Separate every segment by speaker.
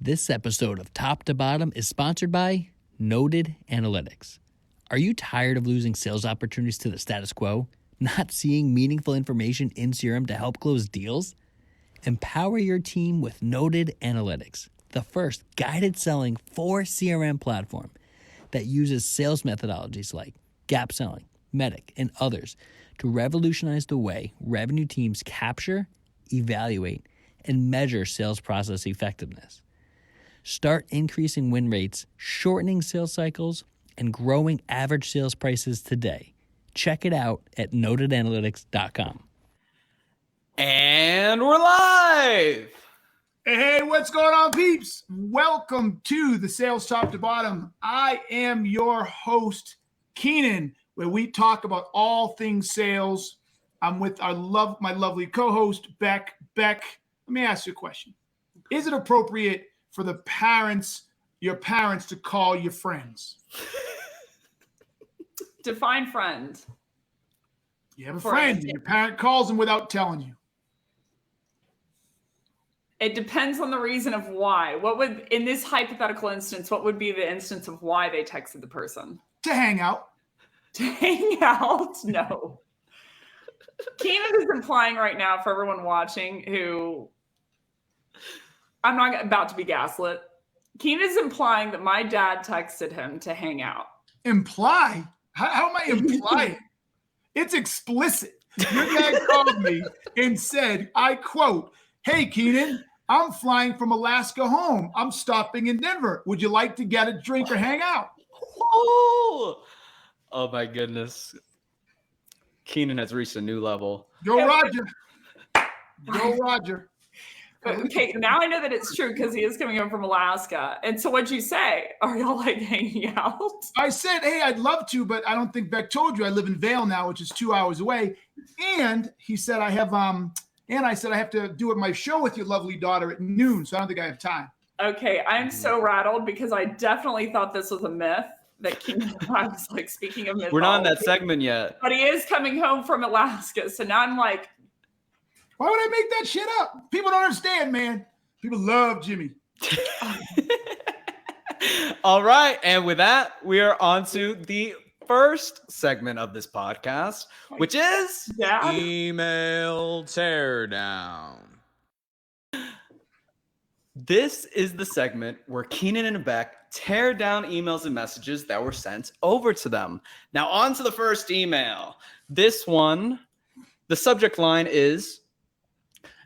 Speaker 1: This episode of Top to Bottom is sponsored by Noted Analytics. Are you tired of losing sales opportunities to the status quo? Not seeing meaningful information in CRM to help close deals? Empower your team with Noted Analytics, the first guided selling for CRM platform that uses sales methodologies like gap selling, Medic, and others to revolutionize the way revenue teams capture, evaluate, and measure sales process effectiveness. Start increasing win rates, shortening sales cycles, and growing average sales prices today. Check it out at notedanalytics.com.
Speaker 2: And we're live.
Speaker 3: Hey, what's going on, peeps? Welcome to the Sales Top to Bottom. I am your host, Keenan, where we talk about all things sales. I'm with my lovely co-host, Becc. Becc, let me ask you a question. Is it appropriate for your parents to call you friends?
Speaker 4: Define friend.
Speaker 3: You have a friend, and your parent calls them without telling you.
Speaker 4: It depends on the reason of why. What would, in this hypothetical instance, what would be the instance of why they texted the person?
Speaker 3: To hang out.
Speaker 4: To hang out? No. Keenan is implying right now for everyone watching who, I'm not about to be gaslit. Keenan is implying that my dad texted him to hang out.
Speaker 3: Imply? How am I implying? It's explicit. Your dad called me and said, I quote, "Hey, Keenan, I'm flying from Alaska home. I'm stopping in Denver. Would you like to get a drink or hang out?"
Speaker 2: Oh my goodness. Keenan has reached a new level.
Speaker 3: Go Roger. Go Roger.
Speaker 4: Okay, now I know that it's true because he is coming home from Alaska. And so what'd you say? Are y'all like hanging out?
Speaker 3: I said, hey, I'd love to, but I don't think Becc told you I live in Vail now, which is 2 hours away. And he said I have I said I have to do my show with your lovely daughter at noon, so I don't think I have time.
Speaker 4: Okay, I'm so rattled because I definitely thought this was a myth that Keenan was like, speaking of mythology.
Speaker 2: We're not in that segment yet.
Speaker 4: But he is coming home from Alaska. So now I'm like,
Speaker 3: why would I make that shit up? People don't understand, man. People love Jimmy.
Speaker 2: All right. And with that, we are on to the first segment of this podcast, which is Email Teardown. This is the segment where Keenan and Becc tear down emails and messages that were sent over to them. Now on to the first email. This one, the subject line is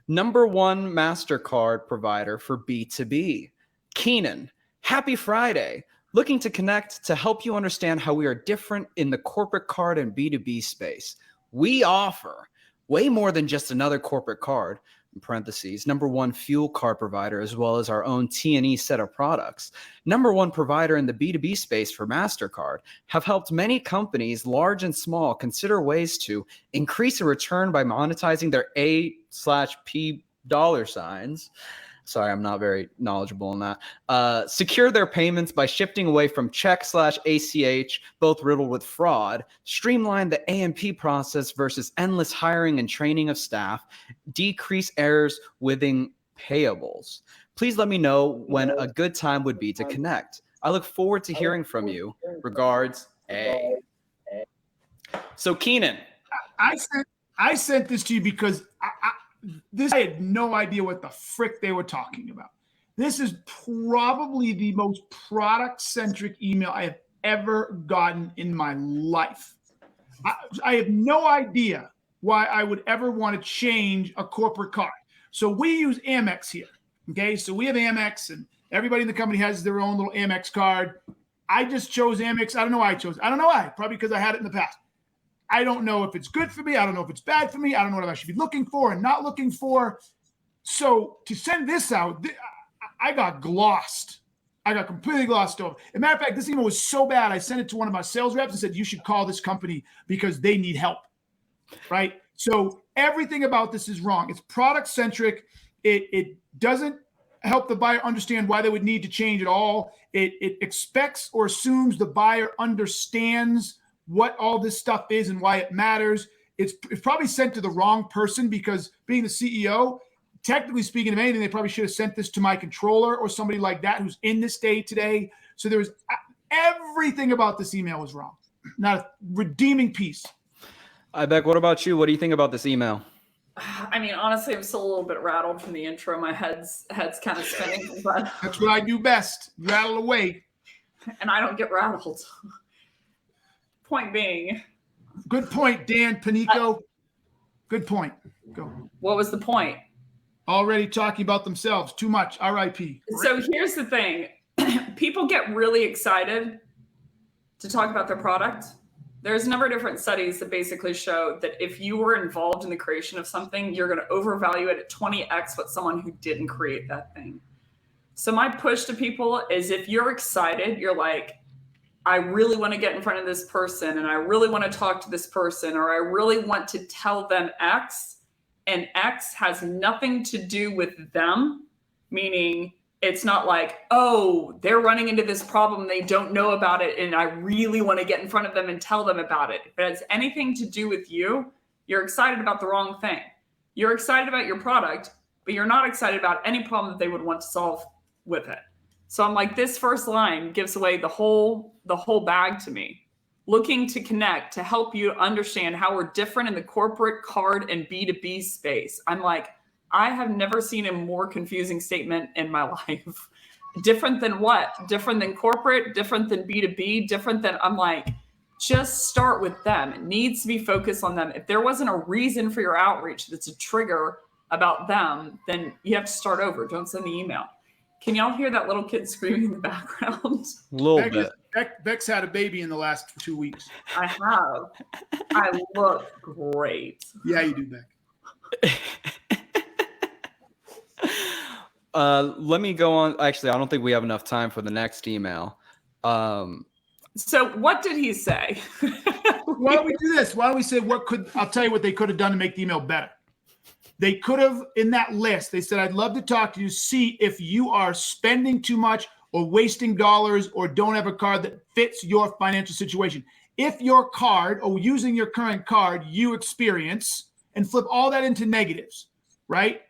Speaker 2: #1 MasterCard provider for B2B. Keenan, happy Friday. Looking to connect to help you understand how we are different in the corporate card and B2B space. We offer way more than just another corporate card, in parentheses, #1 fuel card provider, as well as our own T&E set of products. #1 provider in the B2B space for MasterCard, have helped many companies, large and small, consider ways to increase a return by monetizing their A/P dollar signs. Sorry, I'm not very knowledgeable in that. Secure their payments by shifting away from check/ACH, both riddled with fraud. Streamline the A&P process versus endless hiring and training of staff. Decrease errors within payables. Please let me know when a good time would be to connect. I look forward to hearing from you. Regards, A. So, Keenan.
Speaker 3: I sent this to you because I had no idea what the frick they were talking about. This is probably the most product-centric email I have ever gotten in my life. I have no idea why I would ever want to change a corporate card. So we use Amex here, okay? So we have Amex, and everybody in the company has their own little Amex card. I just chose Amex. I don't know why I chose it. I don't know why. Probably because I had it in the past. I don't know if it's good for me. I don't know if it's bad for me. I don't know what I should be looking for and not looking for. So to send this out, I got glossed. I got completely glossed over. As a matter of fact, this email was so bad, I sent it to one of my sales reps and said, you should call this company because they need help, right? So everything about this is wrong. It's product-centric. It doesn't help the buyer understand why they would need to change at all. It expects or assumes the buyer understands what all this stuff is and why it matters. It's probably sent to the wrong person because being the CEO, technically speaking of anything, they probably should have sent this to my controller or somebody like that who's in this day today. So there was everything about this email was wrong. Not a redeeming piece.
Speaker 2: Becc, what about you? What do you think about this email?
Speaker 4: I mean, honestly, I'm still a little bit rattled from the intro. My head's kind of spinning. But
Speaker 3: That's what I do best. Rattle away.
Speaker 4: and I don't get rattled. Point being.
Speaker 3: Good point, Dan Panico. Good point. Go.
Speaker 4: What was the point?
Speaker 3: Already talking about themselves. Too much. RIP.
Speaker 4: So here's the thing. People get really excited to talk about their product. There's a number of different studies that basically show that if you were involved in the creation of something, you're going to overvalue it at 20x what someone who didn't create that thing. So my push to people is if you're excited, you're like, I really want to get in front of this person and I really want to talk to this person, or I really want to tell them X, and X has nothing to do with them, meaning it's not like, oh, they're running into this problem, they don't know about it, and I really want to get in front of them and tell them about it. If it has anything to do with you, you're excited about the wrong thing. You're excited about your product, but you're not excited about any problem that they would want to solve with it. So I'm like, this first line gives away the whole bag to me. Looking to connect, to help you understand how we're different in the corporate, card, and B2B space. I'm like, I have never seen a more confusing statement in my life. Different than what? Different than corporate, different than B2B, different than, I'm like, just start with them. It needs to be focused on them. If there wasn't a reason for your outreach that's a trigger about them, then you have to start over. Don't send the email. Can y'all hear that little kid screaming in the background?
Speaker 2: A little bit.
Speaker 3: Beck's had a baby in the last 2 weeks.
Speaker 4: I have. I look great.
Speaker 3: Yeah, you do, Becc.
Speaker 2: Let me go on. Actually, I don't think we have enough time for the next email.
Speaker 4: So what did he say?
Speaker 3: Why don't we do this? Why don't we say I'll tell you what they could have done to make the email better. They could have, in that list, they said, I'd love to talk to you, see if you are spending too much or wasting dollars or don't have a card that fits your financial situation. If your card or using your current card you experience, and flip all that into negatives, right?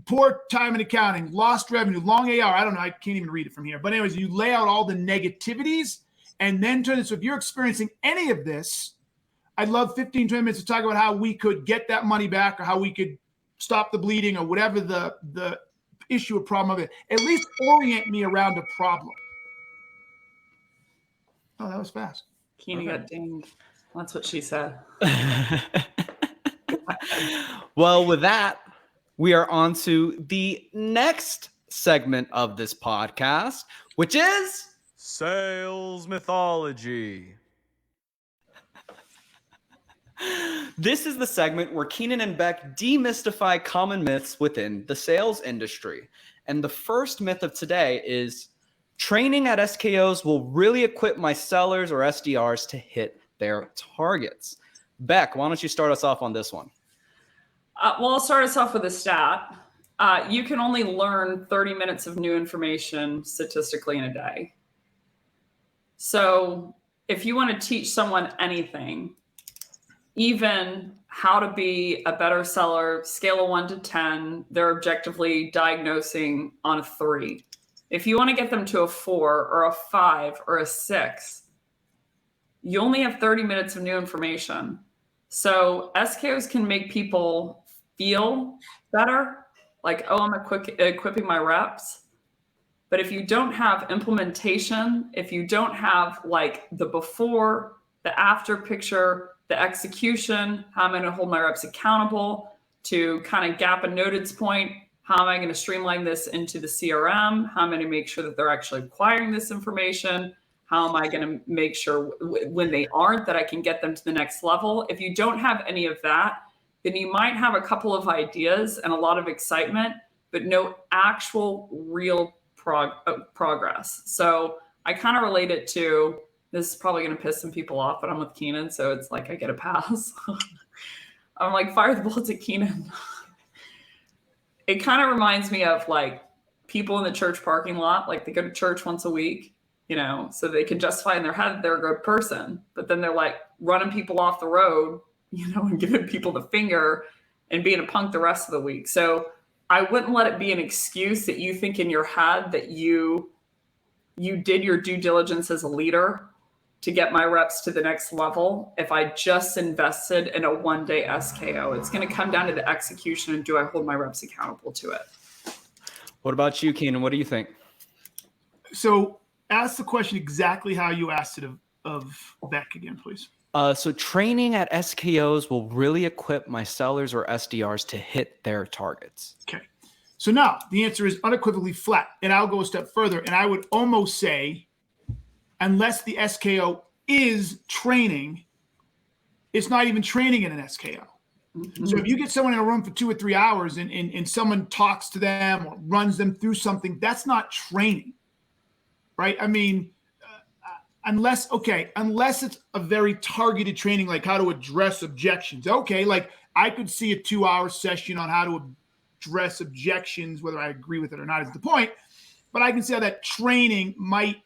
Speaker 3: Poor time in accounting, lost revenue, long AR. I don't know. I can't even read it from here. But anyways, you lay out all the negativities and then turn it. So if you're experiencing any of this, I'd love 15, 20 minutes to talk about how we could get that money back or how we could stop the bleeding or whatever the issue or problem of it. At least orient me around a problem. Oh, that was fast.
Speaker 4: Keenan got dinged. That's what she said.
Speaker 2: Well, with that, we are on to the next segment of this podcast, which is
Speaker 5: Sales Mythology.
Speaker 2: This is the segment where Keenan and Becc demystify common myths within the sales industry. And the first myth of today is training at SKOs will really equip my sellers or SDRs to hit their targets. Becc, why don't you start us off on this one?
Speaker 4: Well, I'll start us off with a stat. You can only learn 30 minutes of new information statistically in a day. So if you want to teach someone anything, even how to be a better seller, scale of 1 to 10, they're objectively diagnosing on a 3. If you want to get them to a 4 or a 5 or a 6, you only have 30 minutes of new information. So SKOs can make people feel better, like, oh, I'm equipping my reps. But if you don't have implementation, if you don't have like the before, the after picture, the execution, how am I going to hold my reps accountable to kind of gap and notice point? How am I going to streamline this into the CRM? How am I going to make sure that they're actually acquiring this information? How am I going to make sure when they aren't that I can get them to the next level? If you don't have any of that, then you might have a couple of ideas and a lot of excitement, but no actual real progress. So I kind of relate it to, this is probably going to piss some people off, but I'm with Keenan, so it's like I get a pass. I'm like, fire the bullets at Keenan. It kind of reminds me of like people in the church parking lot, like they go to church once a week, you know, so they can justify in their head they're a good person, but then they're like running people off the road, you know, and giving people the finger and being a punk the rest of the week. So I wouldn't let it be an excuse that you think in your head that you did your due diligence as a leader to get my reps to the next level. If I just invested in a one-day SKO, it's going to come down to the execution and do I hold my reps accountable to it?
Speaker 2: What about you, Keenan? What do you think?
Speaker 3: So ask the question exactly how you asked it of Becc again, please.
Speaker 2: So training at SKOs will really equip my sellers or SDRs to hit their targets.
Speaker 3: Okay. So now the answer is unequivocally flat. And I'll go a step further. And I would almost say, unless the SKO is training, it's not even training in an SKO. Mm-hmm. So if you get someone in a room for 2 or 3 hours and someone talks to them or runs them through something, that's not training, right? I mean, unless it's a very targeted training, like how to address objections. Okay, like I could see a 2-hour session on how to address objections, whether I agree with it or not is the point. But I can see how that training might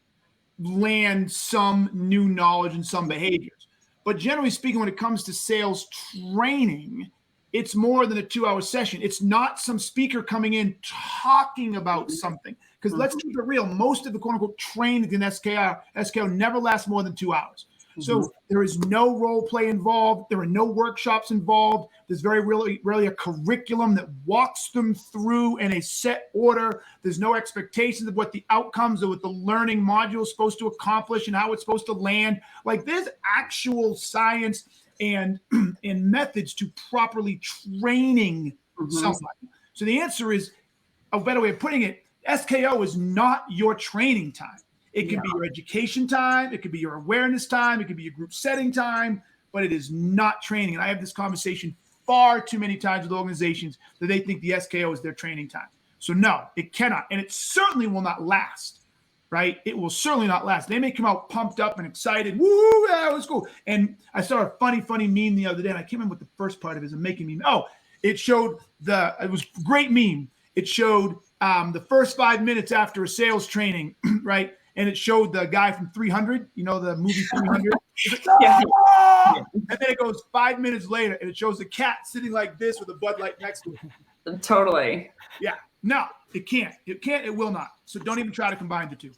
Speaker 3: land some new knowledge and some behaviors. But generally speaking, when it comes to sales training, it's more than a 2-hour session. It's not some speaker coming in talking about something. Because let's keep it real. Most of the quote unquote training in SKO never lasts more than 2 hours. So there is no role play involved. There are no workshops involved. There's very rarely a curriculum that walks them through in a set order. There's no expectations of what the outcomes or what the learning module is supposed to accomplish and how it's supposed to land. Like there's actual science and methods to properly training somebody. So the answer is, a better way of putting it, SKO is not your training time. It could be your education time. It could be your awareness time. It could be your group setting time, but it is not training. And I have this conversation far too many times with organizations that they think the SKO is their training time. So no, it cannot. And it certainly will not last, right? It will certainly not last. They may come out pumped up and excited. Woo, that was cool. And I saw a funny meme the other day, and I can't remember what the first part of it is. I'm making meme. Oh, it showed it was a great meme. It showed the first 5 minutes after a sales training, right? And it showed the guy from 300, you know, the movie 300. And then it goes 5 minutes later, and it shows the cat sitting like this with a Bud Light next to it.
Speaker 4: Totally.
Speaker 3: Yeah. No, it can't. It can't. It will not. So don't even try to combine the two.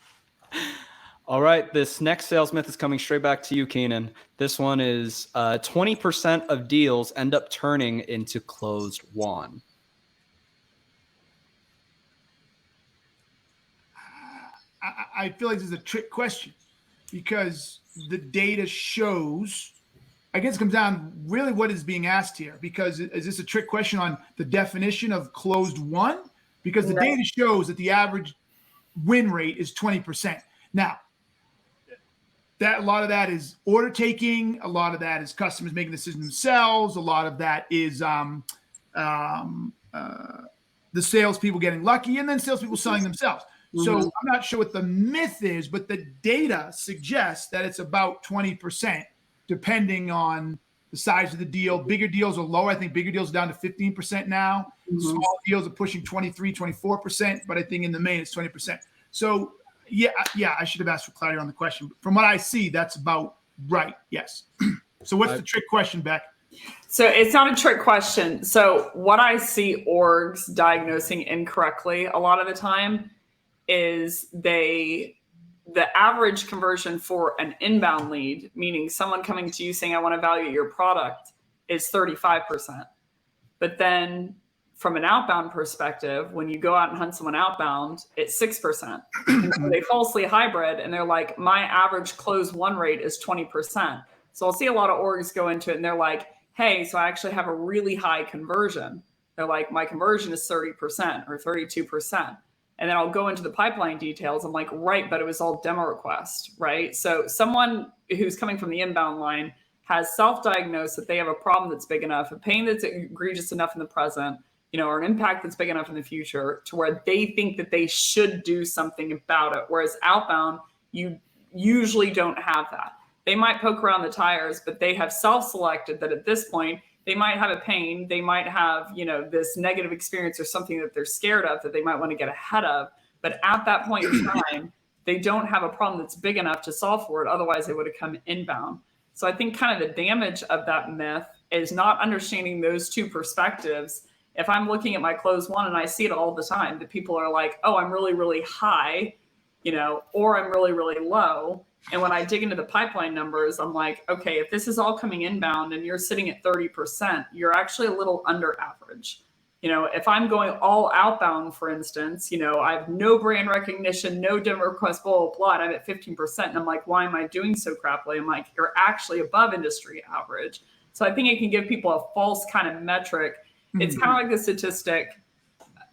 Speaker 2: All right. This next sales myth is coming straight back to you, Keenan. This one is 20% of deals end up turning into closed won.
Speaker 3: I feel like this is a trick question because the data shows, I guess it comes down really what is being asked here, because is this a trick question on the definition of closed won? Because the data shows that the average win rate is 20%. Now, that a lot of that is order taking, a lot of that is customers making decisions themselves, a lot of that is the salespeople getting lucky, and then salespeople selling themselves. So I'm not sure what the myth is, but the data suggests that it's about 20%, depending on the size of the deal. Bigger deals are lower. I think bigger deals are down to 15% now. Small deals are pushing 23, 24%, but I think in the main it's 20%. So yeah, I should have asked for clarity on the question. But from what I see, that's about right. Yes. So what's the trick question, Becc?
Speaker 4: So it's not a trick question. So what I see orgs diagnosing incorrectly a lot of the time is the average conversion for an inbound lead, meaning someone coming to you saying, I want to evaluate your product, is 35%. But then from an outbound perspective, when you go out and hunt someone outbound, it's 6%. And so they falsely hybrid and they're like, my average close won rate is 20%. So I'll see a lot of orgs go into it and they're like, hey, so I actually have a really high conversion. They're like, my conversion is 30% or 32%. And then I'll go into the pipeline details. I'm like, right, but it was all demo request, right? So someone who's coming from the inbound line has self-diagnosed that they have a problem that's big enough, a pain that's egregious enough in the present, you know, or an impact that's big enough in the future to where they think that they should do something about it. Whereas outbound, you usually don't have that. They might poke around the tires, but they have self-selected that at this point, they might have a pain, they might have, you know, this negative experience or something that they're scared of that they might want to get ahead of. But at that point in time, they don't have a problem that's big enough to solve for it. Otherwise, they would have come inbound. So I think kind of the damage of that myth is not understanding those two perspectives if I'm looking at my close one and I see it all the time, that people are like, oh, I'm really, really high, or I'm really, really low. And when I dig into the pipeline numbers, I'm like, okay, if this is all coming inbound and you're sitting at 30%, you're actually a little under average. If I'm going all outbound, for instance, I have no brand recognition, no demo request, blah, blah, blah, and I'm at 15%. And I'm like, why am I doing so crappily? I'm like, you're actually above industry average. So I think it can give people a false kind of metric. It's kind of like the statistic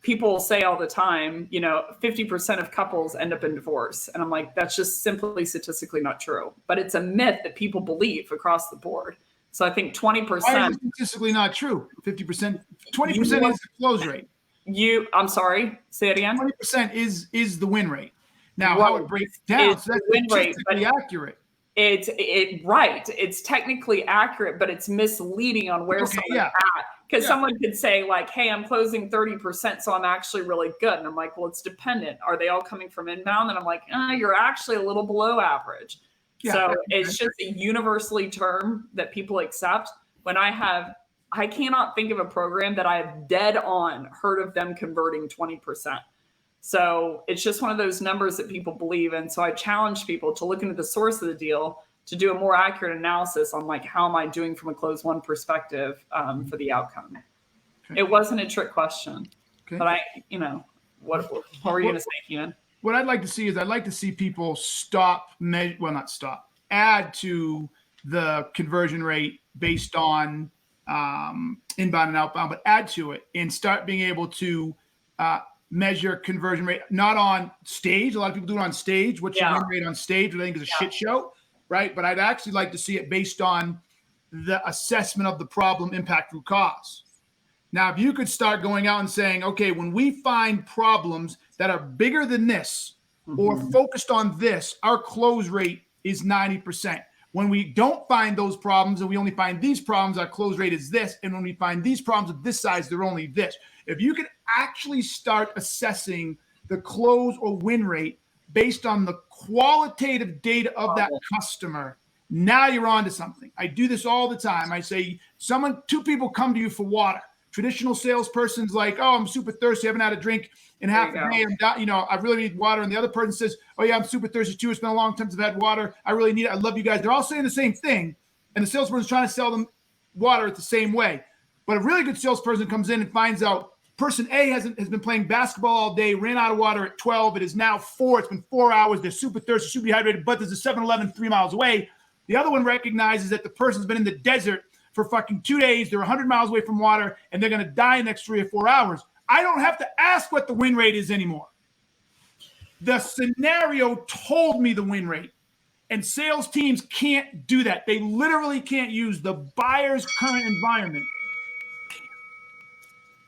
Speaker 4: people say all the time, 50% of couples end up in divorce. And I'm like, that's just simply statistically not true. But it's a myth that people believe across the board. So I think 20%.
Speaker 3: Why is it statistically not true? 50%, 20% is the close rate.
Speaker 4: I'm sorry, say it again.
Speaker 3: 20% is the win rate. Now, how it breaks down, so that's
Speaker 4: win rate,
Speaker 3: statistically accurate.
Speaker 4: It's technically accurate, but it's misleading on where someone's at. Because someone could say like, hey, I'm closing 30%, so I'm actually really good. And I'm like, well, it's dependent. Are they all coming from inbound? And I'm like, you're actually a little below average. Yeah, so it's just a universally term that people accept. When I cannot think of a program that I have dead on heard of them converting 20%. So it's just one of those numbers that people believe. And so I challenge people to look into the source of the deal, to do a more accurate analysis on like, how am I doing from a close one perspective for the outcome? Okay. It wasn't a trick question, but what were you going to say, Keenan?
Speaker 3: What I'd like to see is I'd like to see people add to the conversion rate based on inbound and outbound, but add to it and start being able to measure conversion rate, not on stage. A lot of people do it on stage. What's your win rate on stage? Which I think is a shit show, right? But I'd actually like to see it based on the assessment of the problem, impact, root cause. Now, if you could start going out and saying, okay, when we find problems that are bigger than this or focused on this, our close rate is 90%. When we don't find those problems and we only find these problems, our close rate is this. And when we find these problems of this size, they're only this. If you could actually start assessing the close or win rate based on the qualitative data of that customer, now you're on to something. I do this all the time. I say, two people come to you for water. Traditional salesperson's like, oh, I'm super thirsty. I haven't had a drink in half a day. I really need water. And the other person says, oh yeah, I'm super thirsty too. It's been a long time since I've had water. I really need it. I love you guys. They're all saying the same thing. And the salesperson's trying to sell them water the same way. But a really good salesperson comes in and finds out person A has been playing basketball all day, ran out of water at 12. It is now 4. It's been 4 hours. They're super thirsty, super dehydrated, but there's a 7-Eleven 3 miles away. The other one recognizes that the person's been in the desert for fucking 2 days. They're 100 miles away from water, and they're going to die in the next 3 or 4 hours. I don't have to ask what the win rate is anymore. The scenario told me the win rate. And sales teams can't do that. They literally can't use the buyer's current environment.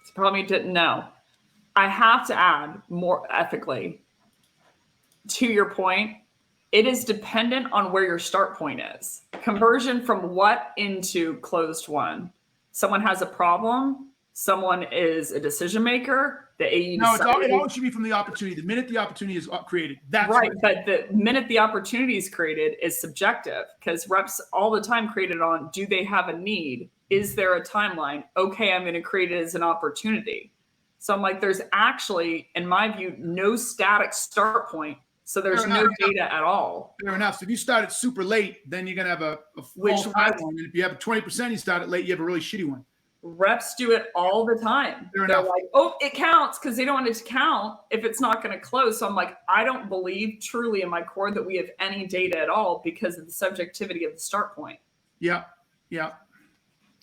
Speaker 4: It's probably didn't know. I have to add more ethically to your point. It is dependent on where your start point is. Conversion from what into closed one. Someone has a problem. Someone is a decision maker.
Speaker 3: It always should be from the opportunity. The minute the opportunity is created. That's
Speaker 4: right. But the minute the opportunity is created is subjective, because reps all the time create it on, do they have a need? Is there a timeline? Okay, I'm going to create it as an opportunity. So I'm like, there's actually, in my view, no static start point. So there's no data at all.
Speaker 3: Fair enough. So if you start it super late, then you're going to have a full timeline. And if you have a 20%, you start it late, you have a really shitty one.
Speaker 4: Reps do it all the time. They're like, oh, it counts, because they don't want it to count if it's not going to close. So I'm like, I don't believe truly in my core that we have any data at all because of the subjectivity of the start point.
Speaker 3: Yeah.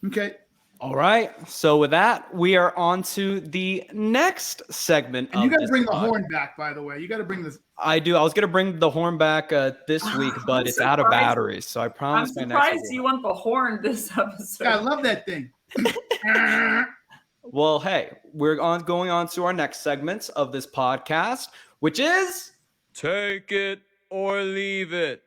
Speaker 3: Okay.
Speaker 2: All right. So with that, we are on to the next segment.
Speaker 3: And you got to bring the horn back, by the way. You got to bring this.
Speaker 2: I do. I was going to bring the horn back this week, but it's out of batteries. So I promise.
Speaker 4: I'm surprised you want the horn this episode.
Speaker 3: Yeah, I love that thing.
Speaker 2: Well, hey, we're going on to our next segment of this podcast, which is
Speaker 5: Take It or Leave It.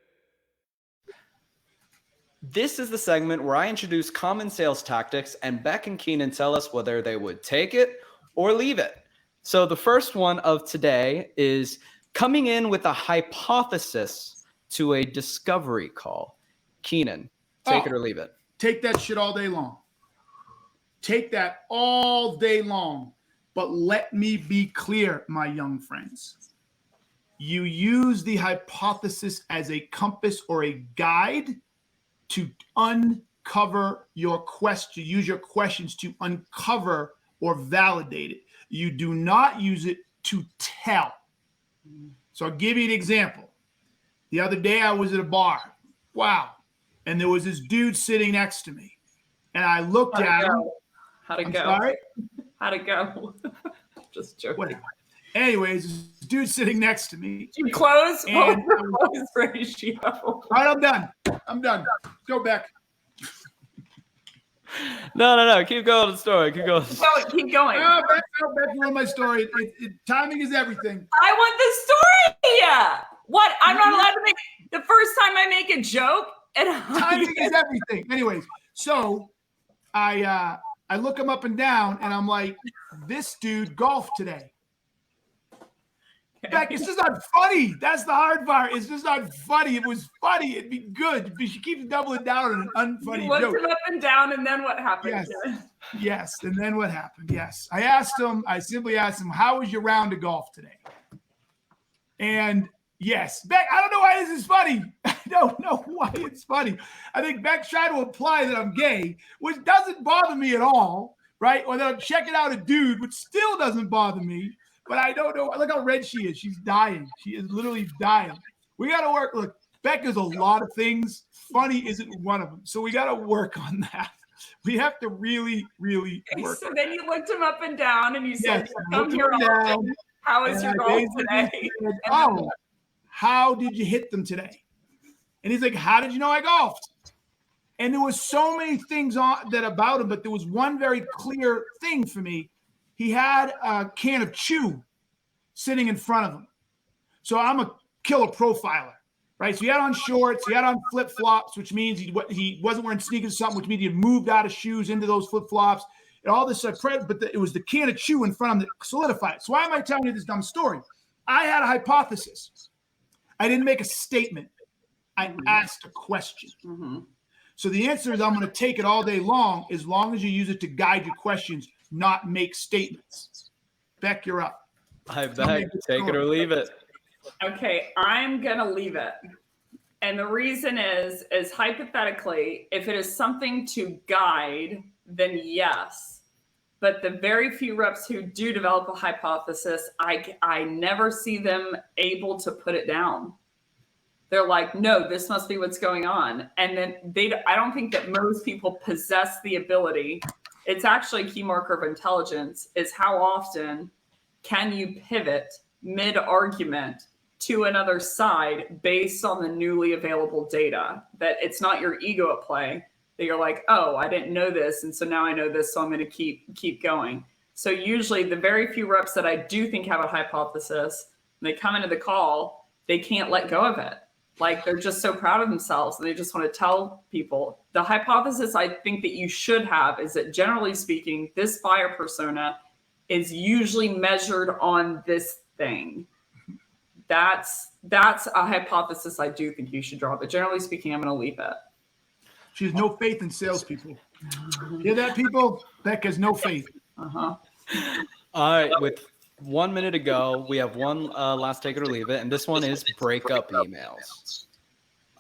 Speaker 2: This is the segment where I introduce common sales tactics and Becc and Keenan tell us whether they would take it or leave it. So the first one of today is coming in with a hypothesis to a discovery call. Keenan, take it or leave it.
Speaker 3: Take that shit all day long. take that all day long. But let me be clear, my young friends. You use the hypothesis as a compass or a guide to uncover your question. Use your questions to uncover or validate it. You do not use it to tell. So I'll give you an example. The other day I was at a bar. Wow. And there was this dude sitting next to me. And I looked at him.
Speaker 4: How'd it
Speaker 3: I'm
Speaker 4: go?
Speaker 3: sorry?
Speaker 4: How'd it go? Just joking.
Speaker 3: Whatever. Anyways, this dude sitting next to me.
Speaker 4: Did you close?
Speaker 3: And
Speaker 4: What was the close ratio?
Speaker 3: All right, I'm done. Go back.
Speaker 2: No. Keep going with the story. Keep going.
Speaker 4: Keep going.
Speaker 3: Back to my story. Timing is everything.
Speaker 4: I want the story. What? I'm not allowed to make the first time I make a joke. And
Speaker 3: Timing is everything. Anyways, so I look him up and down, and I'm like, this dude golfed today. Becc, it's just not funny. That's the hard part. It's just not funny. It was funny. It'd be good. But she keeps doubling down on an unfunny
Speaker 4: looked
Speaker 3: joke.
Speaker 4: him up and down, and then what happened?
Speaker 3: Yes. And then what happened? Yes. I simply asked him, how was your round of golf today? And yes, Becc, I don't know why this is funny. I don't know why it's funny. I think Beck's trying to imply that I'm gay, which doesn't bother me at all, right? Or that I'm checking out a dude, which still doesn't bother me. But I don't know. Look how red she is. She's dying. She is literally dying. We got to work. Look, Becc is a lot of things. Funny isn't one of them. So we got to work on that. We have to really, really work.
Speaker 4: So then you looked him up and down, and you said,
Speaker 3: Yes,
Speaker 4: "Come here often. How is your golf today?"
Speaker 3: Said, oh, how did you hit them today? And he's like, how did you know I golfed? And there was so many things about him, but there was one very clear thing for me. He had a can of chew sitting in front of him. So I'm a killer profiler, right? So he had on shorts, he had on flip-flops, which means he wasn't wearing sneakers or something, which means he had moved out of shoes into those flip-flops. And all this, but it was the can of chew in front of him that solidified it. So why am I telling you this dumb story? I had a hypothesis. I didn't make a statement. I asked a question.
Speaker 4: Mm-hmm.
Speaker 3: So the answer is I'm going to take it all day long as you use it to guide your questions, not make statements. Becc, you're up.
Speaker 2: I beg, take it or leave it.
Speaker 4: Okay, I'm gonna leave it. And the reason is hypothetically, if it is something to guide, then yes. But the very few reps who do develop a hypothesis, I never see them able to put it down. They're like, no, this must be what's going on. And then I don't think that most people possess the ability. It's actually a key marker of intelligence is how often can you pivot mid-argument to another side based on the newly available data, that it's not your ego at play, that you're like, oh, I didn't know this, and so now I know this, so I'm going to keep going. So usually the very few reps that I do think have a hypothesis, when they come into the call, they can't let go of it. Like they're just so proud of themselves and they just want to tell people. The hypothesis I think that you should have is that generally speaking, this buyer persona is usually measured on this thing. That's a hypothesis I do think you should draw, but generally speaking, I'm going to leave it.
Speaker 3: She has no faith in salespeople. Hear that, people? Becc has no faith.
Speaker 4: Uh-huh.
Speaker 2: All right, with 1 minute to go, we have one last take it or leave it, and this one is breakup emails.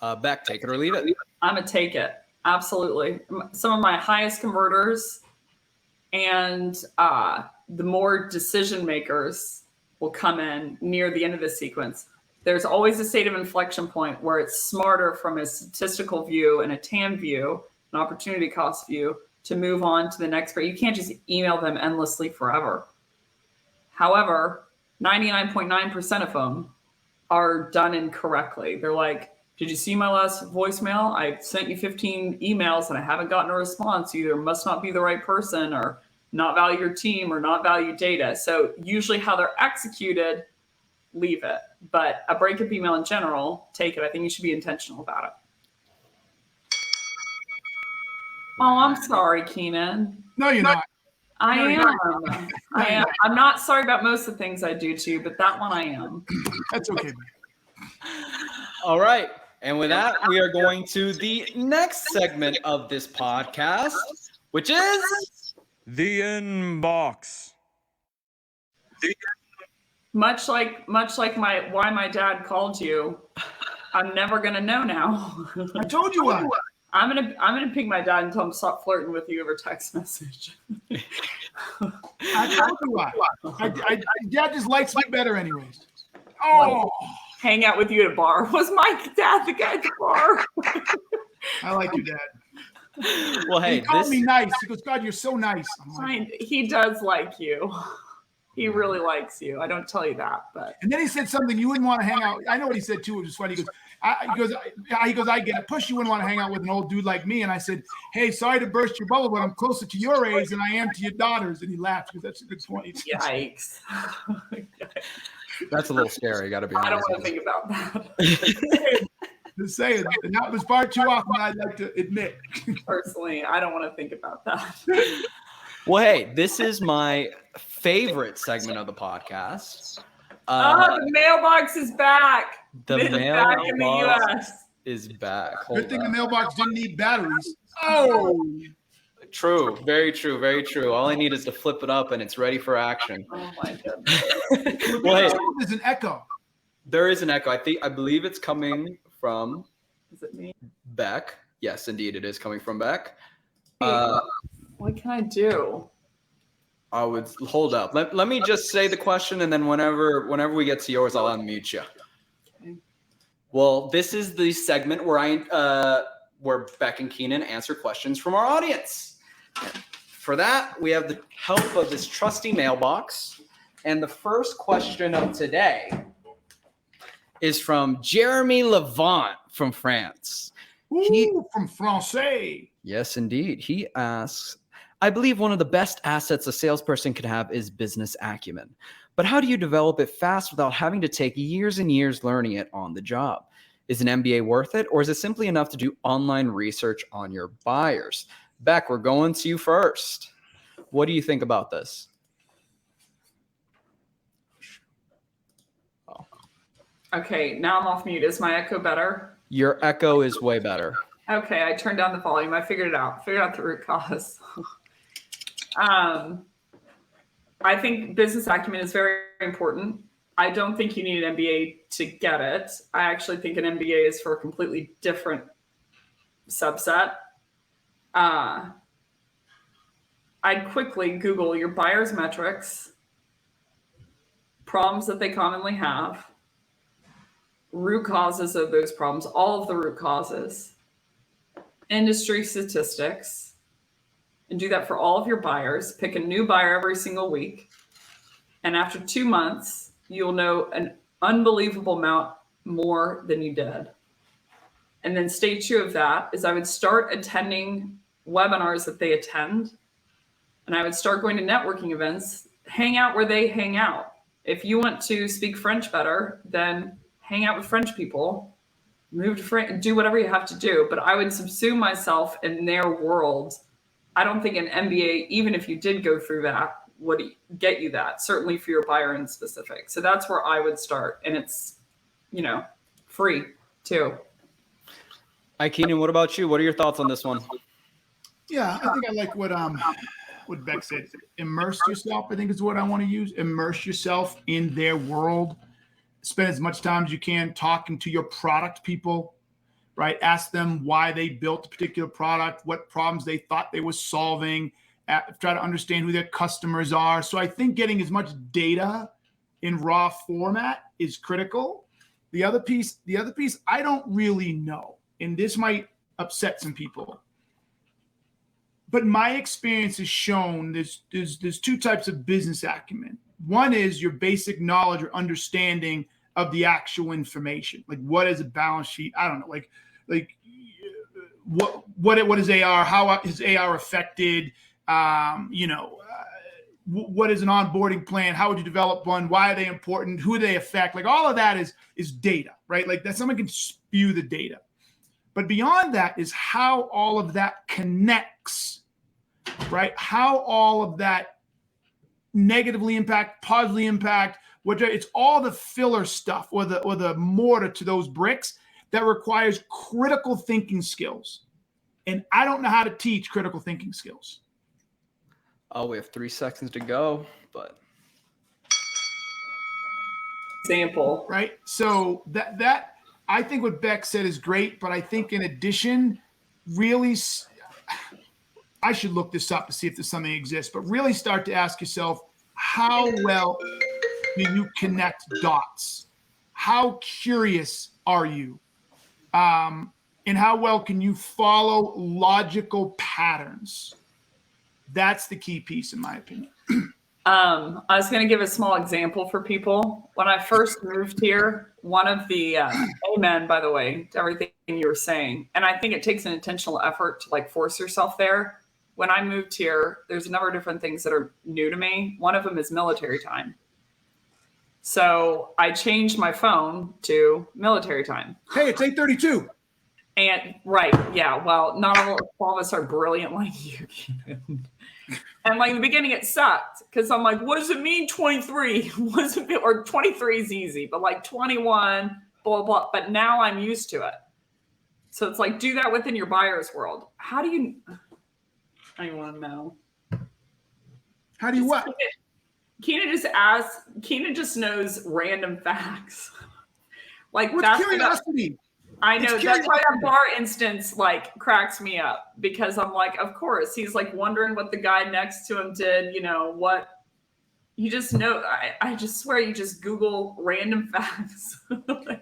Speaker 2: Becc, take it or leave it.
Speaker 4: I'm going to take it. Absolutely. Some of my highest converters and the more decision makers will come in near the end of this sequence. There's always a state of inflection point where it's smarter from a statistical view and a TAM view, an opportunity cost view, to move on to the next. But you can't just email them endlessly forever. However, 99.9% of them are done incorrectly. They're like, did you see my last voicemail? I sent you 15 emails and I haven't gotten a response. You either must not be the right person or not value your team or not value data. So usually how they're executed, leave it. But a breakup email in general, take it. I think you should be intentional about it. Oh, I'm sorry, Keenan.
Speaker 3: No, you're not.
Speaker 4: I am. I'm not sorry about most of the things I do to you, but that one I am.
Speaker 3: That's okay.
Speaker 2: All right. And with that, we are going to the next segment of this podcast, which is
Speaker 5: The inbox.
Speaker 4: Much like why my dad called you, I'm never gonna know now.
Speaker 3: I told you why.
Speaker 4: I'm gonna ping my dad and tell him to stop flirting with you over text message.
Speaker 3: I told you why. Dad just likes me better anyways. Oh,
Speaker 4: Hang out with you at a bar. Was my dad the guy at the bar?
Speaker 3: I like your dad.
Speaker 2: Well, hey,
Speaker 3: He called me nice. He goes, God, you're so nice. I'm like,
Speaker 4: He does like you. He really likes you. I don't tell you that, but.
Speaker 3: and then he said something you wouldn't want to hang out. I know what he said too, which is funny. He goes, I get it. Plus, you wouldn't want to hang out with an old dude like me. And I said, hey, sorry to burst your bubble, but I'm closer to your age than I am to your daughters. And he laughed because that's a good point.
Speaker 4: Yikes.
Speaker 2: that's a little scary. Got to be honest.
Speaker 4: I don't want to think about that.
Speaker 3: Just saying, and that was far too often, I'd like to admit.
Speaker 4: Personally, I don't want to think about that.
Speaker 2: Well, hey, this is my favorite segment of the podcast.
Speaker 4: The mailbox is back.
Speaker 2: The
Speaker 4: It's back in the
Speaker 2: mailbox
Speaker 4: US.
Speaker 2: is back. Hold
Speaker 3: Good thing the
Speaker 2: on.
Speaker 3: mailbox didn't need batteries. Oh,
Speaker 2: True. Very true. Very true. All I need is to flip it up and it's ready for action.
Speaker 4: Oh my goodness.
Speaker 2: Well, hey,
Speaker 3: there's an echo.
Speaker 2: there is an echo. I believe it's coming from
Speaker 4: Is it me?
Speaker 2: Becc. Yes, indeed, it is coming from Becc.
Speaker 4: What can I do?
Speaker 2: I would hold up. Let me just say the question, and then whenever we get to yours, I'll unmute you.
Speaker 4: Okay.
Speaker 2: Well, this is the segment where Becc and Keenan answer questions from our audience. For that, we have the help of this trusty mailbox, and the first question of today is from Jeremy Levant from France.
Speaker 3: Ooh, from Francais.
Speaker 2: Yes, indeed. He asks, I believe one of the best assets a salesperson could have is business acumen. But how do you develop it fast without having to take years and years learning it on the job? Is an MBA worth it, or is it simply enough to do online research on your buyers? Becc, we're going to you first. What do you think about this? Oh.
Speaker 4: Okay, now I'm off mute. Is my echo better?
Speaker 2: Your echo is way better.
Speaker 4: Okay, I turned down the volume. I figured it out. Figured out the root cause. I think business acumen is very important. I don't think you need an MBA to get it. I actually think an MBA is for a completely different subset. I'd quickly Google your buyer's metrics, problems that they commonly have, root causes of those problems, all of the root causes, industry statistics, and do that for all of your buyers. Pick a new buyer every single week. And after 2 months, you'll know an unbelievable amount more than you did. And then stage 2 of that is I would start attending webinars that they attend. And I would start going to networking events, hang out where they hang out. If you want to speak French better, then hang out with French people, move to France, do whatever you have to do. But I would subsume myself in their world. I don't think an MBA, even if you did go through that, would get you that, certainly for your buyer in specific. So that's where I would start. And it's, free too.
Speaker 2: Hi, Keenan, what about you? What are your thoughts on this one?
Speaker 3: Yeah, I think I like what Becc said. Immerse yourself, I think is what I want to use. Immerse yourself in their world. Spend as much time as you can talking to your product people, right? Ask them why they built a particular product, what problems they thought they were solving. Try to understand who their customers are. So I think getting as much data in raw format is critical. The other piece, I don't really know, and this might upset some people. But my experience has shown there's 2 types of business acumen. One is your basic knowledge or understanding of the actual information. Like, what is a balance sheet? I don't know. Like what is AR? How is AR affected? What is an onboarding plan? How would you develop one? Why are they important? Who do they affect? Like, all of that is data, right? Like, that someone can spew the data. But beyond that is how all of that connects, right? How all of that negatively impact, positively impact, it's all the filler stuff or the mortar to those bricks that requires critical thinking skills. And I don't know how to teach critical thinking skills.
Speaker 2: Oh, we have 3 seconds to go, but
Speaker 4: Example.
Speaker 3: Right. So that I think what Becc said is great, but I think in addition, really, I should look this up to see if there's something that exists, but really start to ask yourself, how well do you connect dots? How curious are you? And how well can you follow logical patterns? That's the key piece, in my opinion.
Speaker 4: I was going to give a small example for people. When I first moved here, one of the amen, by the way, to everything you were saying. And I think it takes an intentional effort to like force yourself there. When I moved here, there's a number of different things that are new to me. One of them is military time. So I changed my phone to military time.
Speaker 3: Hey, it's 8:32.
Speaker 4: And right, yeah. Well, not all of us are brilliant like you. And like in the beginning, it sucked because I'm like, what does it mean 23? What does it mean? Or 23 is easy, but like 21, blah, blah. But now I'm used to it. So it's like, do that within your buyer's world. How do you, I want to know.
Speaker 3: How do you what?
Speaker 4: Keenan just knows random facts. Like
Speaker 3: What's
Speaker 4: that's
Speaker 3: curiosity?
Speaker 4: I know
Speaker 3: It's
Speaker 4: that's why
Speaker 3: curiosity.
Speaker 4: that bar instance like cracks me up because I'm like, of course, he's like wondering what the guy next to him did, you know, what you just know. I just swear you just Google random facts.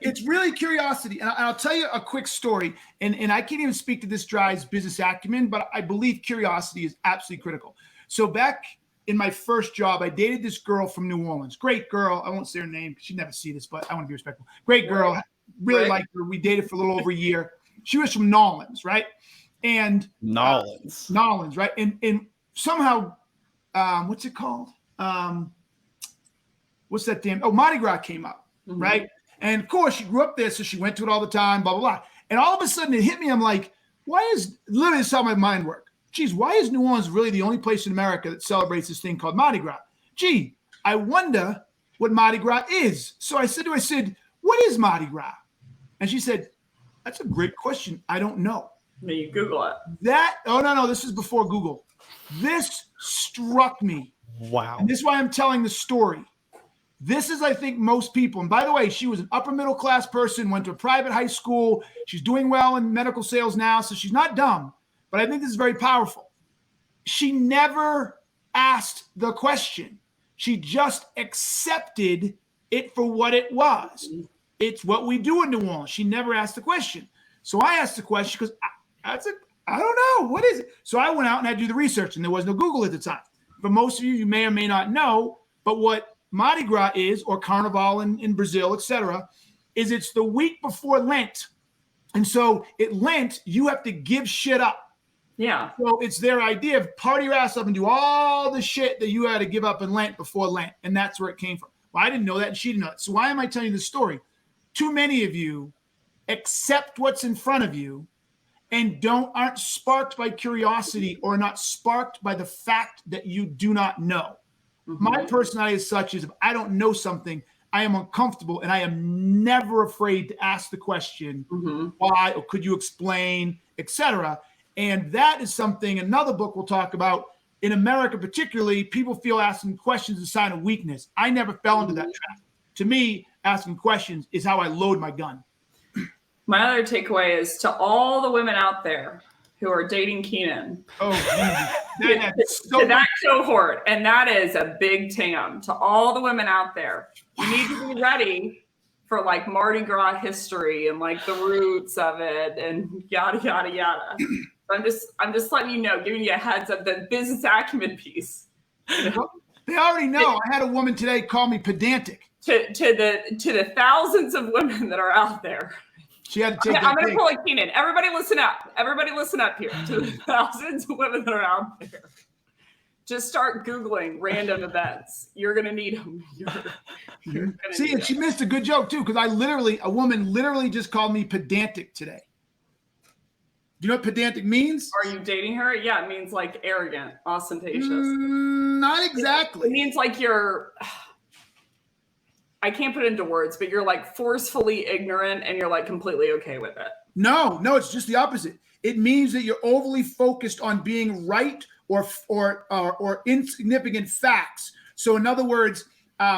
Speaker 3: It's really curiosity. And I'll tell you a quick story. And I can't even speak to this guy's business acumen, but I believe curiosity is absolutely critical. So back in my first job, I dated this girl from New Orleans. Great girl. I won't say her name. She'd never see this, but I want to be respectful. Great girl. Really liked her. We dated for a little over a year. She was from Nolans, right? And
Speaker 2: Nolans,
Speaker 3: right? And somehow, what's it called? What's that damn? Oh, Mardi Gras came up, right? And of course, she grew up there, so she went to it all the time, blah, blah, blah. And all of a sudden it hit me. I'm like, why is, literally this is how my mind worked. Geez, why is New Orleans really the only place in America that celebrates this thing called Mardi Gras? Gee, I wonder what Mardi Gras is. So I said to her, I said, what is Mardi Gras? And she said, that's a great question. I don't know.
Speaker 4: Then you Google it.
Speaker 3: No, this is before Google. This struck me.
Speaker 2: wow.
Speaker 3: And this is why I'm telling the story. This is, I think, most people. And by the way, she was an upper middle class person, went to a private high school. She's doing well in medical sales now, so she's not dumb. But I think this is very powerful. She never asked the question. She just accepted it for what it was. It's what we do in New Orleans. She never asked the question. So I asked the question because I don't know. What is it? So I went out and I had to do the research, and there was no Google at the time. For most of you, you may or may not know, but what Mardi Gras is, or Carnival in Brazil, etc., is it's the week before Lent. And so at Lent, you have to give shit up.
Speaker 4: Yeah.
Speaker 3: So it's their idea of party your ass up and do all the shit that you had to give up in Lent before Lent. And that's where it came from. Well, I didn't know that, and she didn't know it. So why am I telling you this story? Too many of you accept what's in front of you and aren't sparked by curiosity or not sparked by the fact that you do not know. My personality is such as if I don't know something, I am uncomfortable, and I am never afraid to ask the question, why, or could you explain, etc. And that is something another book we'll talk about. In America particularly, people feel asking questions is a sign of weakness. I never fell into that trap. To me, asking questions is how I load my gun.
Speaker 4: My other takeaway is to all the women out there who are dating Keenan.
Speaker 3: Oh,
Speaker 4: To that cohort, and that is a big TAM. To all the women out there, you need to be ready for like Mardi Gras history and like the roots of it and yada yada yada. I'm just letting you know, giving you a heads up, the business acumen piece.
Speaker 3: They already know. I had a woman today call me pedantic.
Speaker 4: To the thousands of women that are out there.
Speaker 3: She had to take
Speaker 4: I'm going to pull a Keenan. Everybody listen up. Everybody listen up here. To the thousands of women that are out there. Just start Googling random events. You're going to need them.
Speaker 3: See, and she missed a good joke too, because a woman literally just called me pedantic today. Do you know what pedantic means?
Speaker 4: Are you dating her? Yeah, it means like arrogant, ostentatious.
Speaker 3: Not exactly.
Speaker 4: It means like you're, I can't put it into words, but you're like forcefully ignorant and you're like completely okay with it.
Speaker 3: No, it's just the opposite. It means that you're overly focused on being right or insignificant facts. So in other words,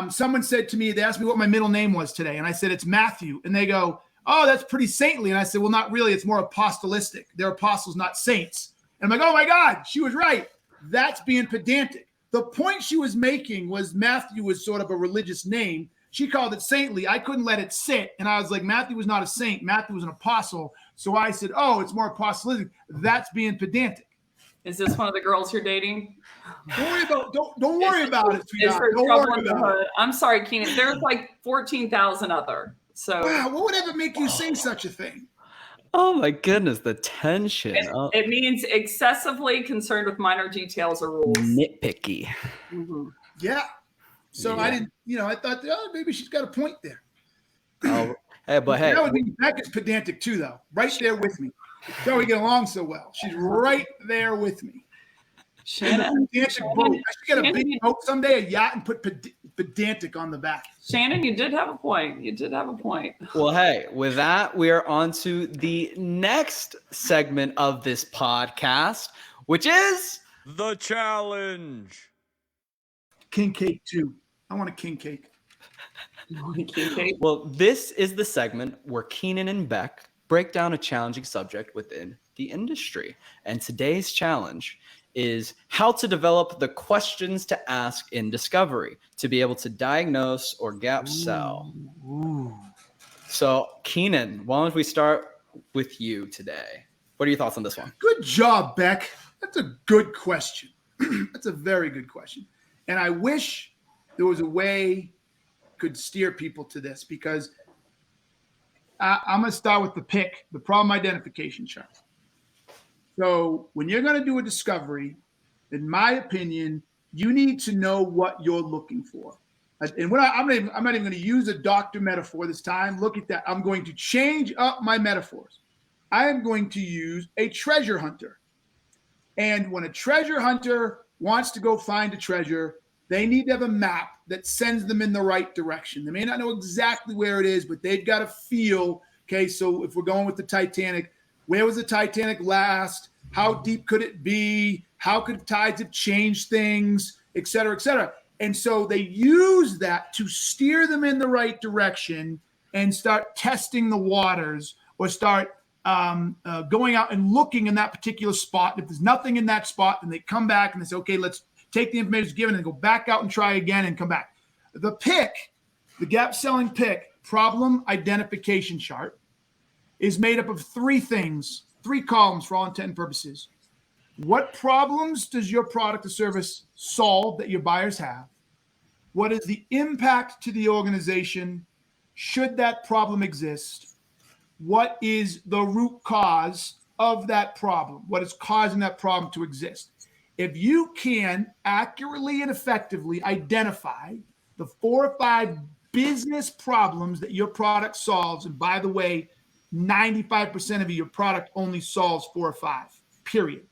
Speaker 3: someone said to me, they asked me what my middle name was today, and I said it's Matthew, and they go, "Oh, that's pretty saintly." And I said, "Well, not really. It's more apostolistic. They're apostles, not saints." And I'm like, "Oh my God, she was right." That's being pedantic. The point she was making was Matthew was sort of a religious name. She called it saintly. I couldn't let it sit. And I was like, Matthew was not a saint. Matthew was an apostle. So I said, "Oh, it's more apostolistic." That's being pedantic.
Speaker 4: Is this one of the girls you're dating?
Speaker 3: Don't worry about it,
Speaker 4: Is
Speaker 3: sweetheart.
Speaker 4: there
Speaker 3: Don't
Speaker 4: trouble
Speaker 3: worry
Speaker 4: in the
Speaker 3: about it.
Speaker 4: hood? I'm sorry, Keenan. There's like 14,000 other. So
Speaker 3: Wow, what would ever make you say such a thing?
Speaker 2: Oh my goodness, the tension.
Speaker 4: it means excessively concerned with minor details or rules.
Speaker 2: Nitpicky.
Speaker 4: Mm-hmm.
Speaker 3: Yeah. So
Speaker 2: Yeah.
Speaker 3: I didn't, I thought, oh, maybe she's got a point there.
Speaker 2: Oh, hey, but hey,
Speaker 3: That would be Becc is pedantic too, though. Right there with me. That's how we get along so well. She's right there with me.
Speaker 4: Shannon,
Speaker 3: Pedantic boat. I should get a big boat someday, a yacht, and put pedantic on the back.
Speaker 4: Shannon, you did have a point. You did have a point.
Speaker 2: well, hey, with that, we are on to the next segment of this podcast, which is
Speaker 5: The challenge.
Speaker 3: King cake too. I want a king cake.
Speaker 2: well, this is the segment where Keenan and Becc break down a challenging subject within the industry. And today's challenge is how to develop the questions to ask in discovery to be able to diagnose or gap sell. So, Keenan, why don't we start with you today? What are your thoughts on this one?
Speaker 3: Good job, Becc. That's a good question. That's a very good question. And I wish there was a way could steer people to this, because I'm going to start with the problem identification chart. So when you're going to do a discovery, in my opinion, you need to know what you're looking for. And I'm not even going to use a doctor metaphor this time. Look at that. I'm going to change up my metaphors. I am going to use a treasure hunter. And when a treasure hunter wants to go find a treasure, they need to have a map that sends them in the right direction. They may not know exactly where it is, but they've got a feel. Okay, so if we're going with the Titanic, where was the Titanic last? How deep could it be? How could tides have changed things, et cetera, et cetera? And so they use that to steer them in the right direction and start testing the waters, or start going out and looking in that particular spot. If there's nothing in that spot, then they come back and they say, okay, let's take the information given and go back out and try again and come back. The gap selling problem identification chart is made up of three things, three columns for all intent and purposes. What problems does your product or service solve that your buyers have? What is the impact to the organization should that problem exist? What is the root cause of that problem? What is causing that problem to exist? If you can accurately and effectively identify the 4 or 5 business problems that your product solves, and by the way, 95% of your product only solves 4 or 5, period.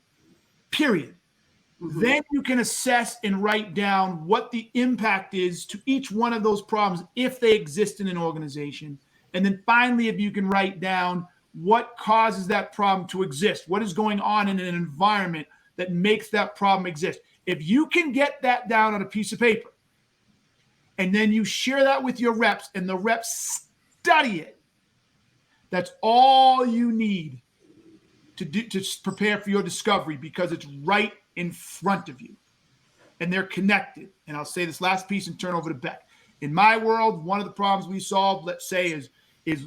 Speaker 3: Mm-hmm. Then you can assess and write down what the impact is to each one of those problems if they exist in an organization. And then finally, if you can write down what causes that problem to exist, what is going on in an environment that makes that problem exist. If you can get that down on a piece of paper, and then you share that with your reps, and the reps study it, that's all you need to prepare for your discovery, because it's right in front of you and they're connected. And I'll say this last piece and turn over to Becc. In my world, one of the problems we solve, let's say, is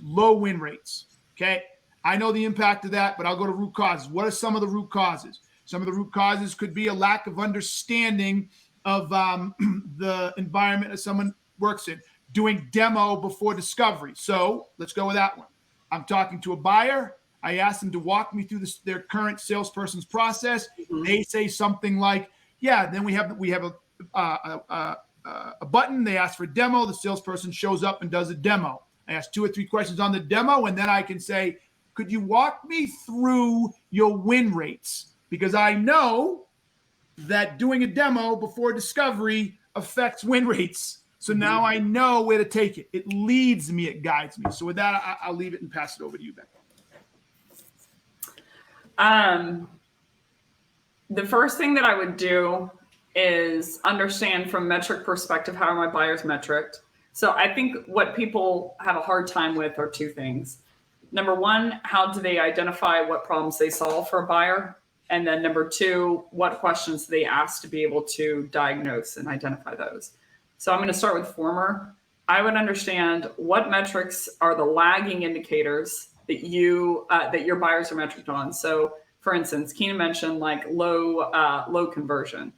Speaker 3: low win rates. Okay. I know the impact of that, but I'll go to root causes. What are some of the root causes? Some of the root causes could be a lack of understanding of the environment that someone works in, doing demo before discovery. So let's go with that one. I'm talking to a buyer. I ask them to walk me through their current salesperson's process. Mm-hmm. They say something like, yeah, then we have a button. They ask for a demo. The salesperson shows up and does a demo. I ask 2 or 3 questions on the demo, and then I can say, could you walk me through your win rates? Because I know that doing a demo before discovery affects win rates. So now I know where to take it. It leads me, it guides me. So with that, I'll leave it and pass it over to you, Becc.
Speaker 4: The first thing that I would do is understand from metric perspective, how are my buyers metriced? So I think what people have a hard time with are two things. Number one, how do they identify what problems they solve for a buyer? And then number two, what questions do they ask to be able to diagnose and identify those? So I'm going to start with former. I would understand what metrics are the lagging indicators that your buyers are metriced on. So for instance, Keenan mentioned like low conversion.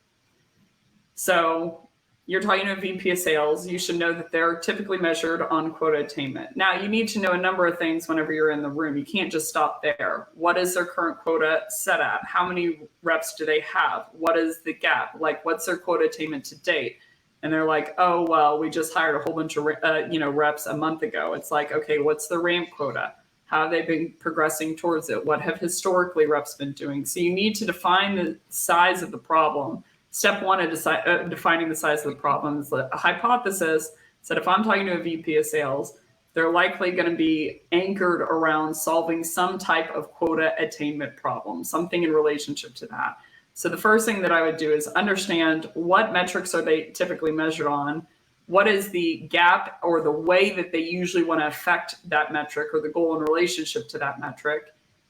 Speaker 4: So you're talking to a VP of sales, you should know that they're typically measured on quota attainment. Now, you need to know a number of things whenever you're in the room. You can't just stop there. What is their current quota set at? How many reps do they have? What is the gap? Like, what's their quota attainment to date? And they're like, oh, well, we just hired a whole bunch of reps a month ago. It's like, okay, what's the ramp quota? How have they been progressing towards it? What have historically reps been doing? So you need to define the size of the problem. Step one of defining the size of the problem is a hypothesis that if I'm talking to a VP of sales, they're likely going to be anchored around solving some type of quota attainment problem, something in relationship to that. So the first thing that I would do is understand what metrics are they typically measured on, what is the gap or the way that they usually want to affect that metric or the goal in relationship to that metric.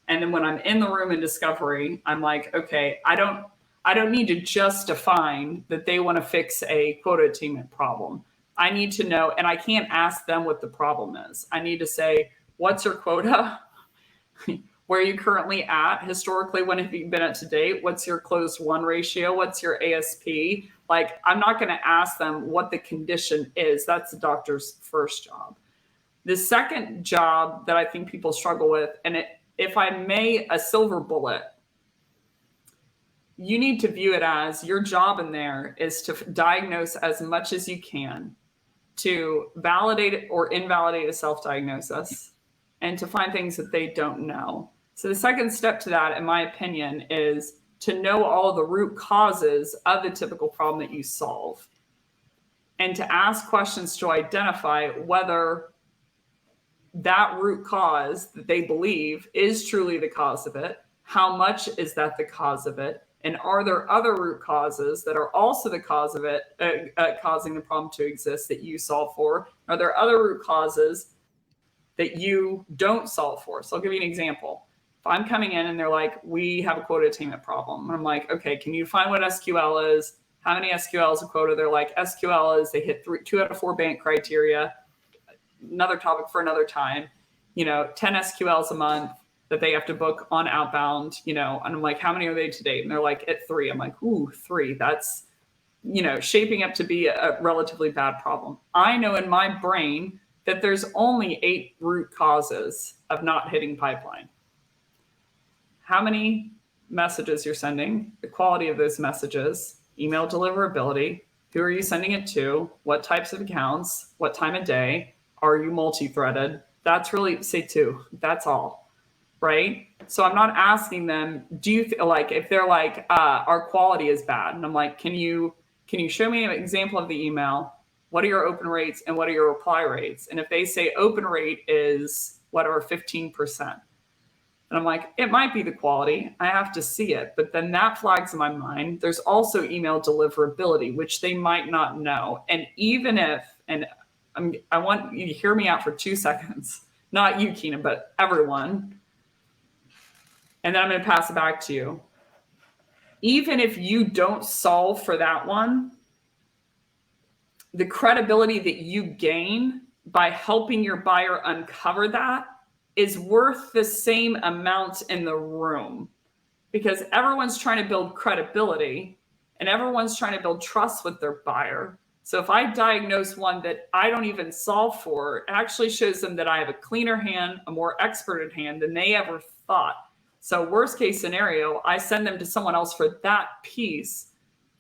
Speaker 4: And then when I'm in the room in discovery, I'm like, okay, I don't need to just define that they want to fix a quota attainment problem. I need to know, and I can't ask them what the problem is. I need to say, what's your quota? Where are you currently at? Historically, when have you been at to date? What's your closed won ratio? What's your ASP? Like, I'm not going to ask them what the condition is. That's the doctor's first job. The second job that I think people struggle with, and if I may, a silver bullet, you need to view it as your job in there is to diagnose as much as you can, to validate or invalidate a self-diagnosis, and to find things that they don't know. So the second step to that, in my opinion, is to know all the root causes of the typical problem that you solve, and to ask questions to identify whether that root cause that they believe is truly the cause of it. How much is that the cause of it? And are there other root causes that are also the cause of it, causing the problem to exist that you solve for? Are there other root causes that you don't solve for? So I'll give you an example. If I'm coming in and they're like, we have a quota attainment problem. I'm like, okay, can you define what SQL is? How many SQLs a quota? They're like, SQL is they hit 2 out of 4 bank criteria. Another topic for another time. 10 SQLs a month that they have to book on outbound, and I'm like, how many are they to date? And they're like, at 3. I'm like, ooh, 3. That's, shaping up to be a relatively bad problem. I know in my brain that there's only 8 root causes of not hitting pipeline. How many messages you're sending, the quality of those messages, email deliverability, who are you sending it to, what types of accounts, what time of day, are you multi-threaded? That's really, say 2, that's all, right? So I'm not asking them, do you feel like, if they're like, our quality is bad, and I'm like, can you show me an example of the email? What are your open rates and what are your reply rates? And if they say open rate is whatever, 15%, and I'm like, it might be the quality. I have to see it. But then that flags in my mind. There's also email deliverability, which they might not know. And even if, and I want you to hear me out for 2 seconds, not you, Keenan, but everyone. And then I'm going to pass it back to you. Even if you don't solve for that one, the credibility that you gain by helping your buyer uncover that is worth the same amount in the room, because everyone's trying to build credibility and everyone's trying to build trust with their buyer. So if I diagnose one that I don't even solve for, it actually shows them that I have a cleaner hand, a more experted hand than they ever thought. So worst case scenario, I send them to someone else for that piece,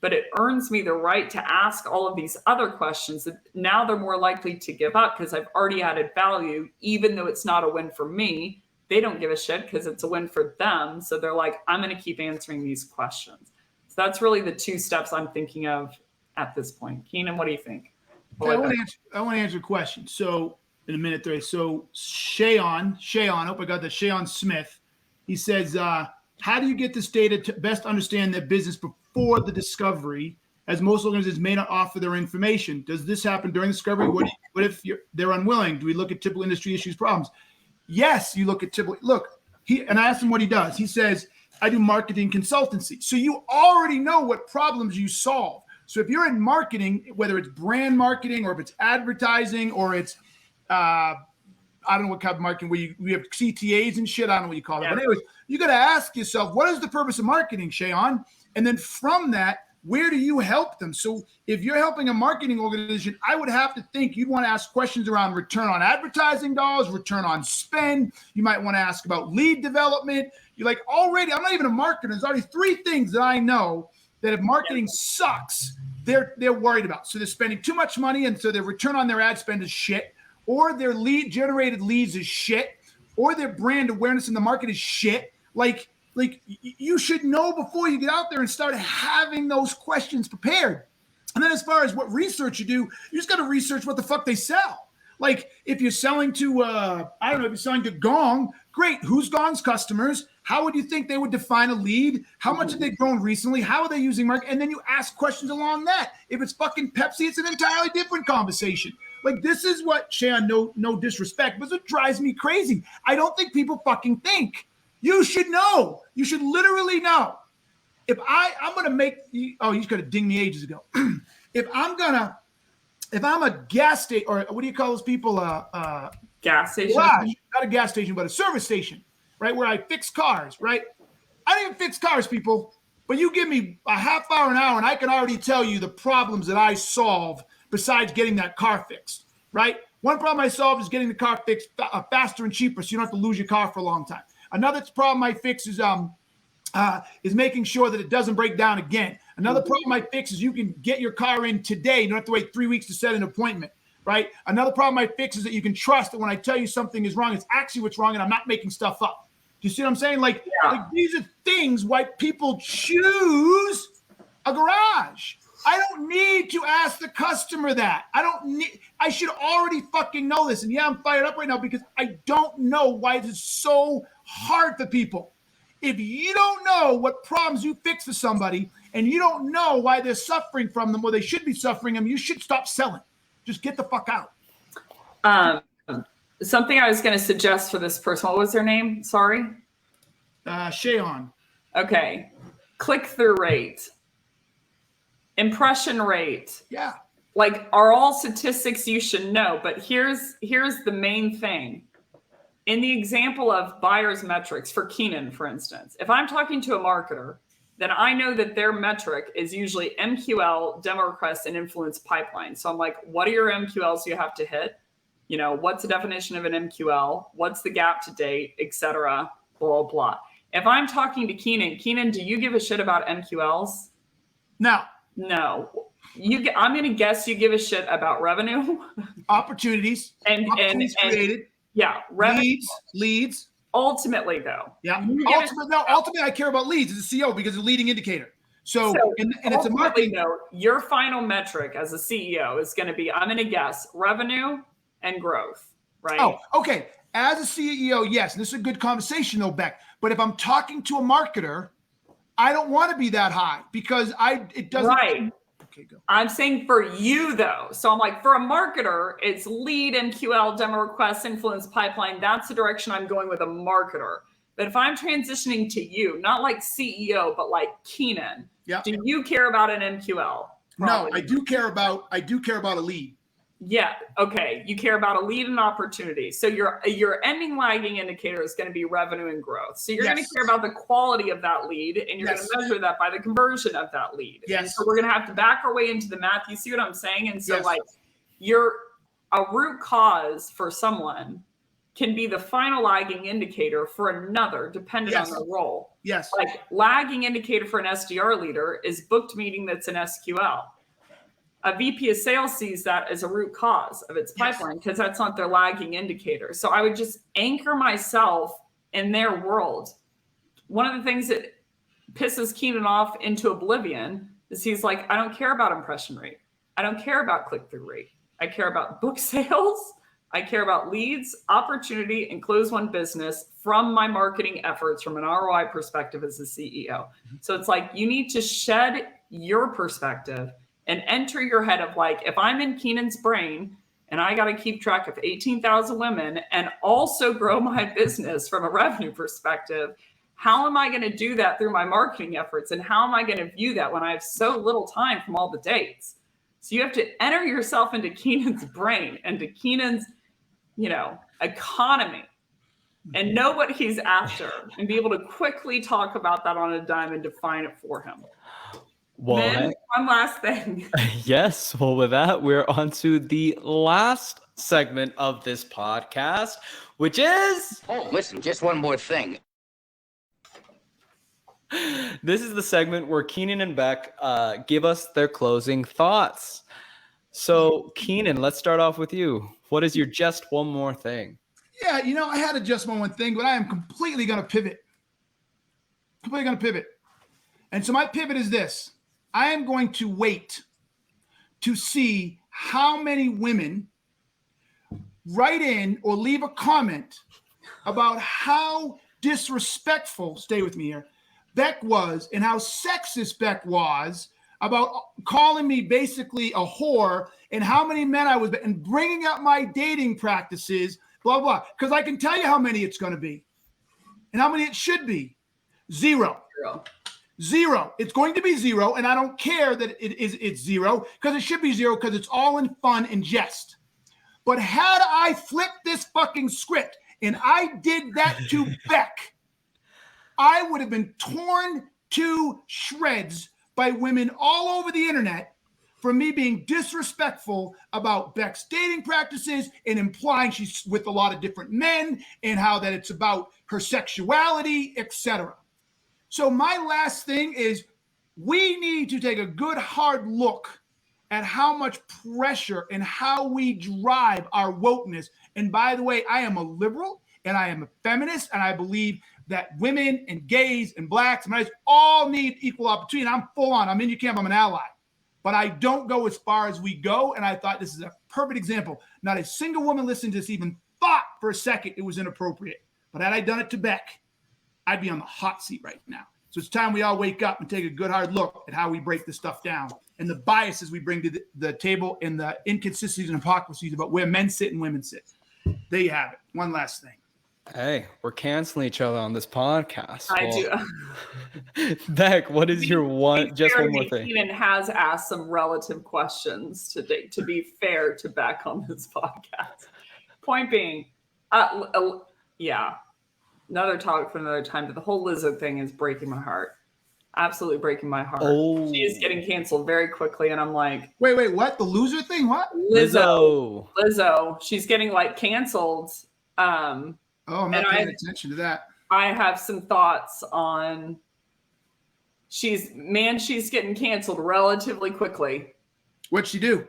Speaker 4: but it earns me the right to ask all of these other questions that now they're more likely to give up because I've already added value, even though it's not a win for me. They don't give a shit because it's a win for them. So they're like, I'm going to keep answering these questions. So that's really the 2 steps I'm thinking of at this point. Keenan, what do you think?
Speaker 3: I want to answer a question. So in a minute 30. So Shayon, I hope I got that, Shayon Smith. He says, How do you get this data to best understand their business before the discovery, as most organizations may not offer their information? Does this happen during discovery? What if they're unwilling? Do we look at typical industry issues, problems? Yes, you look at typical. Look, and I asked him what he does. He says, I do marketing consultancy. So you already know what problems you solve. So if you're in marketing, whether it's brand marketing or if it's advertising or it's, I don't know what kind of marketing where we have CTAs and shit. I don't know what you call it. But anyways, you got to ask yourself, what is the purpose of marketing, Shayon? And then from that, where do you help them? So if you're helping a marketing organization, I would have to think you'd want to ask questions around return on advertising dollars, return on spend. You might want to ask about lead development. You're like, already, I'm not even a marketer. There's already 3 things that I know that if marketing sucks, they're worried about. So they're spending too much money, and so their return on their ad spend is shit, or their lead generated leads is shit, or their brand awareness in the market is shit. Like you should know before you get out there and start having those questions prepared. And then as far as what research you do, you just got to research what the fuck they sell. Like if you're selling to, I don't know, if you're selling to Gong, great. Who's Gong's customers? How would you think they would define a lead? How much have they grown recently? How are they using marketing? And then you ask questions along that. If it's fucking Pepsi, it's an entirely different conversation. Like this is what, Shayon, no disrespect, but it drives me crazy. I don't think people fucking think. You should know. You should literally know. If I'm going to make, oh, he's going to ding me ages ago. If I'm a gas station, or what do you call those people?
Speaker 4: Gas station?
Speaker 3: Garage, not a gas station, but a service station, right? Where I fix cars, right? I don't even fix cars, people, but you give me a half hour, an hour, and I can already tell you the problems that I solve besides getting that car fixed, right? One problem I solve is getting the car fixed faster and cheaper so you don't have to lose your car for a long time. Another problem I fix is making sure that it doesn't break down again. Another problem I fix is you can get your car in today. You don't have to wait 3 weeks to set an appointment, right? Another problem I fix is that you can trust that when I tell you something is wrong, it's actually what's wrong and I'm not making stuff up. Do you see what I'm saying? Like these are things why people choose a garage. I don't need to ask the customer that. I should already fucking know this. And yeah, I'm fired up right now because I don't know why it is so hard for people. If you don't know what problems you fix for somebody and you don't know why they're suffering from them or they should be suffering them, you should stop selling. Just get the fuck out.
Speaker 4: Something I was going to suggest for this person. What was their name? Sorry.
Speaker 3: Shayon.
Speaker 4: Okay. Click-through rate. Impression rate.
Speaker 3: Yeah.
Speaker 4: Like are all statistics you should know, but here's the main thing. In the example of buyer's metrics for Keenan, for instance, if I'm talking to a marketer, then I know that their metric is usually MQL, demo requests, and influence pipeline. So I'm like, what are your MQLs you have to hit? You know, what's the definition of an MQL? What's the gap to date, et cetera, blah, blah. If I'm talking to Keenan, do you give a shit about MQLs?
Speaker 3: No.
Speaker 4: I'm going to guess you give a shit about revenue.
Speaker 3: Opportunities created.
Speaker 4: Yeah.
Speaker 3: Leads.
Speaker 4: Ultimately, though.
Speaker 3: Yeah. Ultimately, I care about leads as a CEO because it's a leading indicator. So and it's a marketing.
Speaker 4: Though, your final metric as a CEO is going to be, I'm going to guess, revenue and growth, right?
Speaker 3: Oh, okay. As a CEO, yes. And this is a good conversation, though, Becc. But if I'm talking to a marketer, I don't want to be that high because it doesn't.
Speaker 4: Right.
Speaker 3: Okay, go.
Speaker 4: I'm saying for you though. So I'm like, for a marketer, it's lead, MQL, demo requests, influence pipeline. That's the direction I'm going with a marketer. But if I'm transitioning to you, not like CEO, but like Keenan, do you care about an MQL?
Speaker 3: Probably. No, I do care about a lead.
Speaker 4: Yeah. Okay. You care about a lead and opportunity. So your ending lagging indicator is going to be revenue and growth. So you're going to care about the quality of that lead, and you're going to measure that by the conversion of that lead.
Speaker 3: Yes.
Speaker 4: And so we're going to have to back our way into the math. You see what I'm saying? And so like a root cause for someone can be the final lagging indicator for another, depending on the role.
Speaker 3: Yes.
Speaker 4: Like lagging indicator for an SDR leader is booked meeting that's an SQL. A VP of sales sees that as a root cause of its pipeline because that's not their lagging indicator. So I would just anchor myself in their world. One of the things that pisses Keenan off into oblivion is he's like, I don't care about impression rate. I don't care about click-through rate. I care about book sales, I care about leads, opportunity, and close one business from my marketing efforts from an ROI perspective as a CEO. So it's like you need to shed your perspective and enter your head of like, if I'm in Keenan's brain and I got to keep track of 18,000 women and also grow my business from a revenue perspective, how am I going to do that through my marketing efforts? And how am I going to view that when I have so little time from all the dates? So you have to enter yourself into Keenan's brain and to Keenan's, economy and know what he's after and be able to quickly talk about that on a dime and define it for him.
Speaker 2: Well,
Speaker 4: then, one last thing.
Speaker 2: Yes. Well, with that, we're on to the last segment of this podcast, which is...
Speaker 6: Oh, listen, just one more thing.
Speaker 2: This is the segment where Keenan and Becc give us their closing thoughts. So, Keenan, let's start off with you. What is your just one more thing?
Speaker 3: Yeah, I had a just one thing, but I am completely going to pivot. And so my pivot is this. I am going to wait to see how many women write in or leave a comment about how disrespectful, stay with me here, Becc was and how sexist Becc was about calling me basically a whore and how many men I was, and bringing up my dating practices, blah, blah. Because I can tell you how many it's going to be and how many it should be. Zero. It's going to be zero. And I don't care that it's zero because it should be zero because it's all in fun and jest. But had I flipped this fucking script and I did that to Becc, I would have been torn to shreds by women all over the internet for me being disrespectful about Becc's dating practices and implying she's with a lot of different men and how that it's about her sexuality, etc. So my last thing is we need to take a good hard look at how much pressure and how we drive our wokeness. And by the way, I am a liberal and I am a feminist and I believe that women and gays and blacks and guys all need equal opportunity. And I'm full on. I'm in your camp. I'm an ally. But I don't go as far as we go. And I thought this is a perfect example. Not a single woman listening to this even thought for a second it was inappropriate. But had I done it to Becc, I'd be on the hot seat right now. So it's time we all wake up and take a good hard look at how we break this stuff down and the biases we bring to the table and the inconsistencies and hypocrisies about where men sit and women sit. There you have it. One last thing.
Speaker 2: Hey, we're canceling each other on this podcast.
Speaker 4: I do.
Speaker 2: Becc, what is your one more thing?
Speaker 4: Keenan has asked some relative questions today to be fair to Becc on this podcast. Point being, another topic for another time, but the whole Lizzo thing is breaking my heart. Absolutely breaking my heart.
Speaker 2: Oh.
Speaker 4: She is getting canceled very quickly, and I'm like,
Speaker 3: wait, what? The loser thing? What?
Speaker 2: Lizzo.
Speaker 3: She's
Speaker 4: getting canceled.
Speaker 3: I'm not paying attention to that.
Speaker 4: I have some thoughts on she's getting canceled relatively quickly.
Speaker 3: What'd she do?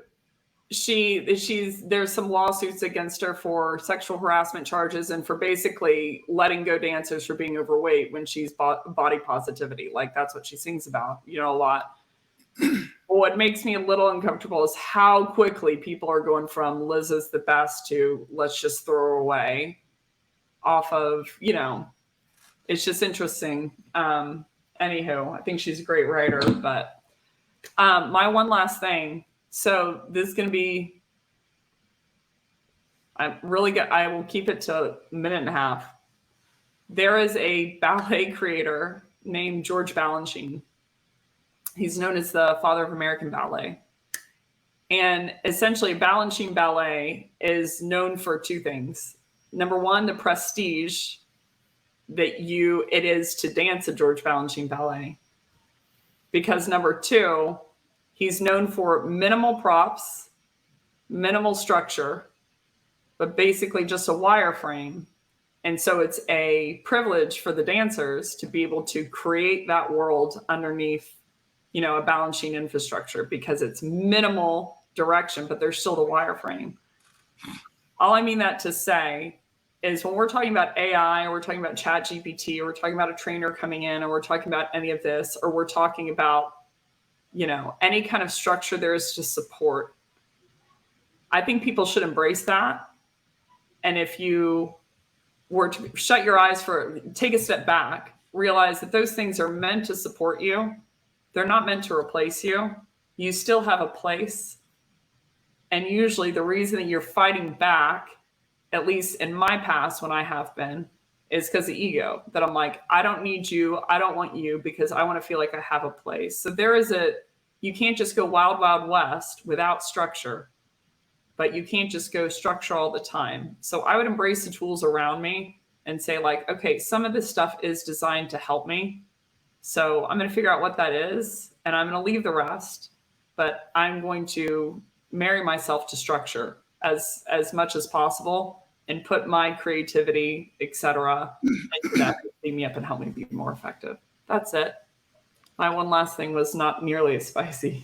Speaker 4: There's some lawsuits against her for sexual harassment charges and for basically letting go dancers for being overweight when she's body positivity. Like that's what she sings about, a lot. What makes me a little uncomfortable is how quickly people are going from Liz is the best to let's just throw her away off of, it's just interesting. Anywho, I think she's a great writer, but my one last thing. So this is going to be, I will keep it to a minute and a half. There is a ballet creator named George Balanchine. He's known as the father of American ballet. And essentially Balanchine Ballet is known for two things. Number one, the prestige that it is to dance at George Balanchine Ballet. Because number two, he's known for minimal props, minimal structure, but basically just a wireframe. And so it's a privilege for the dancers to be able to create that world underneath, a Balanchine infrastructure because it's minimal direction, but there's still the wireframe. All I mean that to say is when we're talking about AI, or we're talking about ChatGPT, or we're talking about a trainer coming in, or we're talking about any of this, or we're talking about, any kind of structure there is to support. I think people should embrace that And if you were to shut your eyes take a step back, realize that those things are meant to support you. They're not meant to replace you. You still have a place. And usually the reason that you're fighting back, at least in my past when I have been, is because of ego. That I'm like, I don't need you. I don't want you because I want to feel like I have a place. So you can't just go wild, wild west without structure, but you can't just go structure all the time. So I would embrace the tools around me and say like, okay, some of this stuff is designed to help me. So I'm going to figure out what that is and I'm going to leave the rest, but I'm going to marry myself to structure as much as possible and put my creativity, etc. into that to clean me up and help me be more effective. That's it. My one last thing was not nearly as spicy.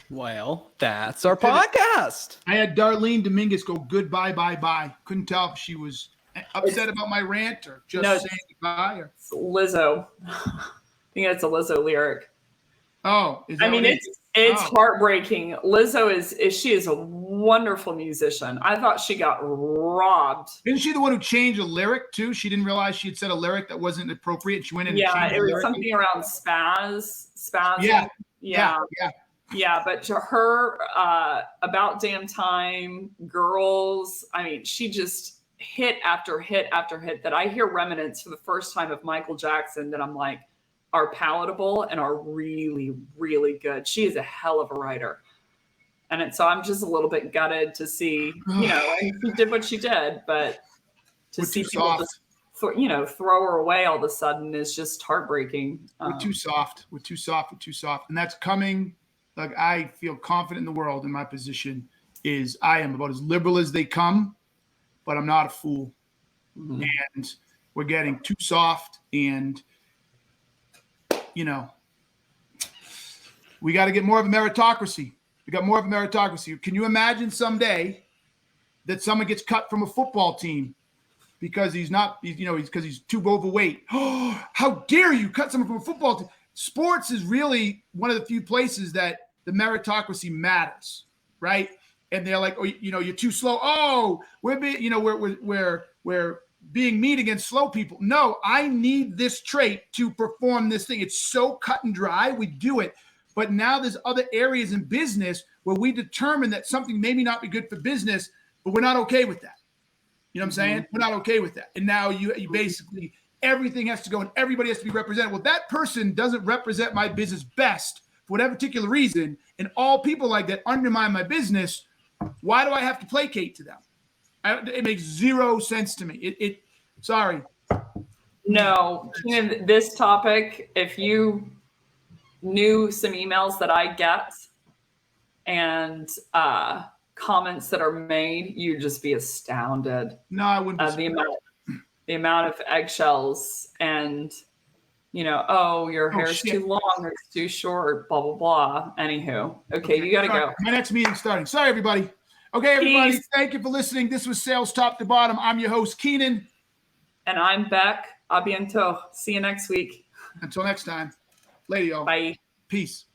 Speaker 2: Well, that's our podcast.
Speaker 3: I had Darlene Dominguez go goodbye, bye, bye. Couldn't tell if she was upset about my rant or just saying goodbye. Or...
Speaker 4: It's Lizzo. I think it's a Lizzo lyric.
Speaker 3: Oh, is that
Speaker 4: it's heartbreaking. Lizzo she is a wonderful musician. I thought she got robbed.
Speaker 3: Isn't she the one who changed a lyric too? She didn't realize she had said a lyric that wasn't appropriate. She went in and changed
Speaker 4: it was
Speaker 3: lyric.
Speaker 4: Something around spaz. Yeah, but to her, About Damn Time, Girls, I mean, she just hit after hit after hit that I hear remnants for the first time of Michael Jackson that I'm like, are palatable and are really, really good. She is a hell of a writer. And so I'm just a little bit gutted to see, and she did what she did, but to see people just, throw her away all of a sudden is just heartbreaking.
Speaker 3: We're too soft. We're too soft. And that's coming. Like, I feel confident in the world in my position is I am about as liberal as they come, but I'm not a fool. Mm-hmm. And we're getting too soft and, we got to get more of a meritocracy. We got more of a meritocracy. Can you imagine someday that someone gets cut from a football team because he's too overweight? Oh, how dare you cut someone from a football team? Sports is really one of the few places that the meritocracy matters, right? And they're like, oh, you're too slow. Oh, we're being mean against slow people. No, I need this trait to perform this thing. It's so cut and dry. We do it. But now there's other areas in business where we determine that something maybe not be good for business, but we're not okay with that. You know what I'm saying? Mm-hmm. We're not okay with that. And now you basically, everything has to go and everybody has to be represented. Well, that person doesn't represent my business best for whatever particular reason. And all people like that undermine my business. Why do I have to placate to them? It makes zero sense to me. Sorry.
Speaker 4: No, this topic, if you knew some emails that I get and comments that are made, you'd just be astounded.
Speaker 3: No, I wouldn't.
Speaker 4: The amount of eggshells and, your hair's too long or it's too short, blah, blah, blah. Anywho, okay, you got to go.
Speaker 3: My next meeting's starting. Sorry, everybody. Okay, everybody, Peace. Thank you for listening. This was Sales Top to Bottom. I'm your host, Keenan.
Speaker 4: And I'm Becc. A bientôt. See you next week.
Speaker 3: Until next time. Later, y'all.
Speaker 4: Bye.
Speaker 3: Peace.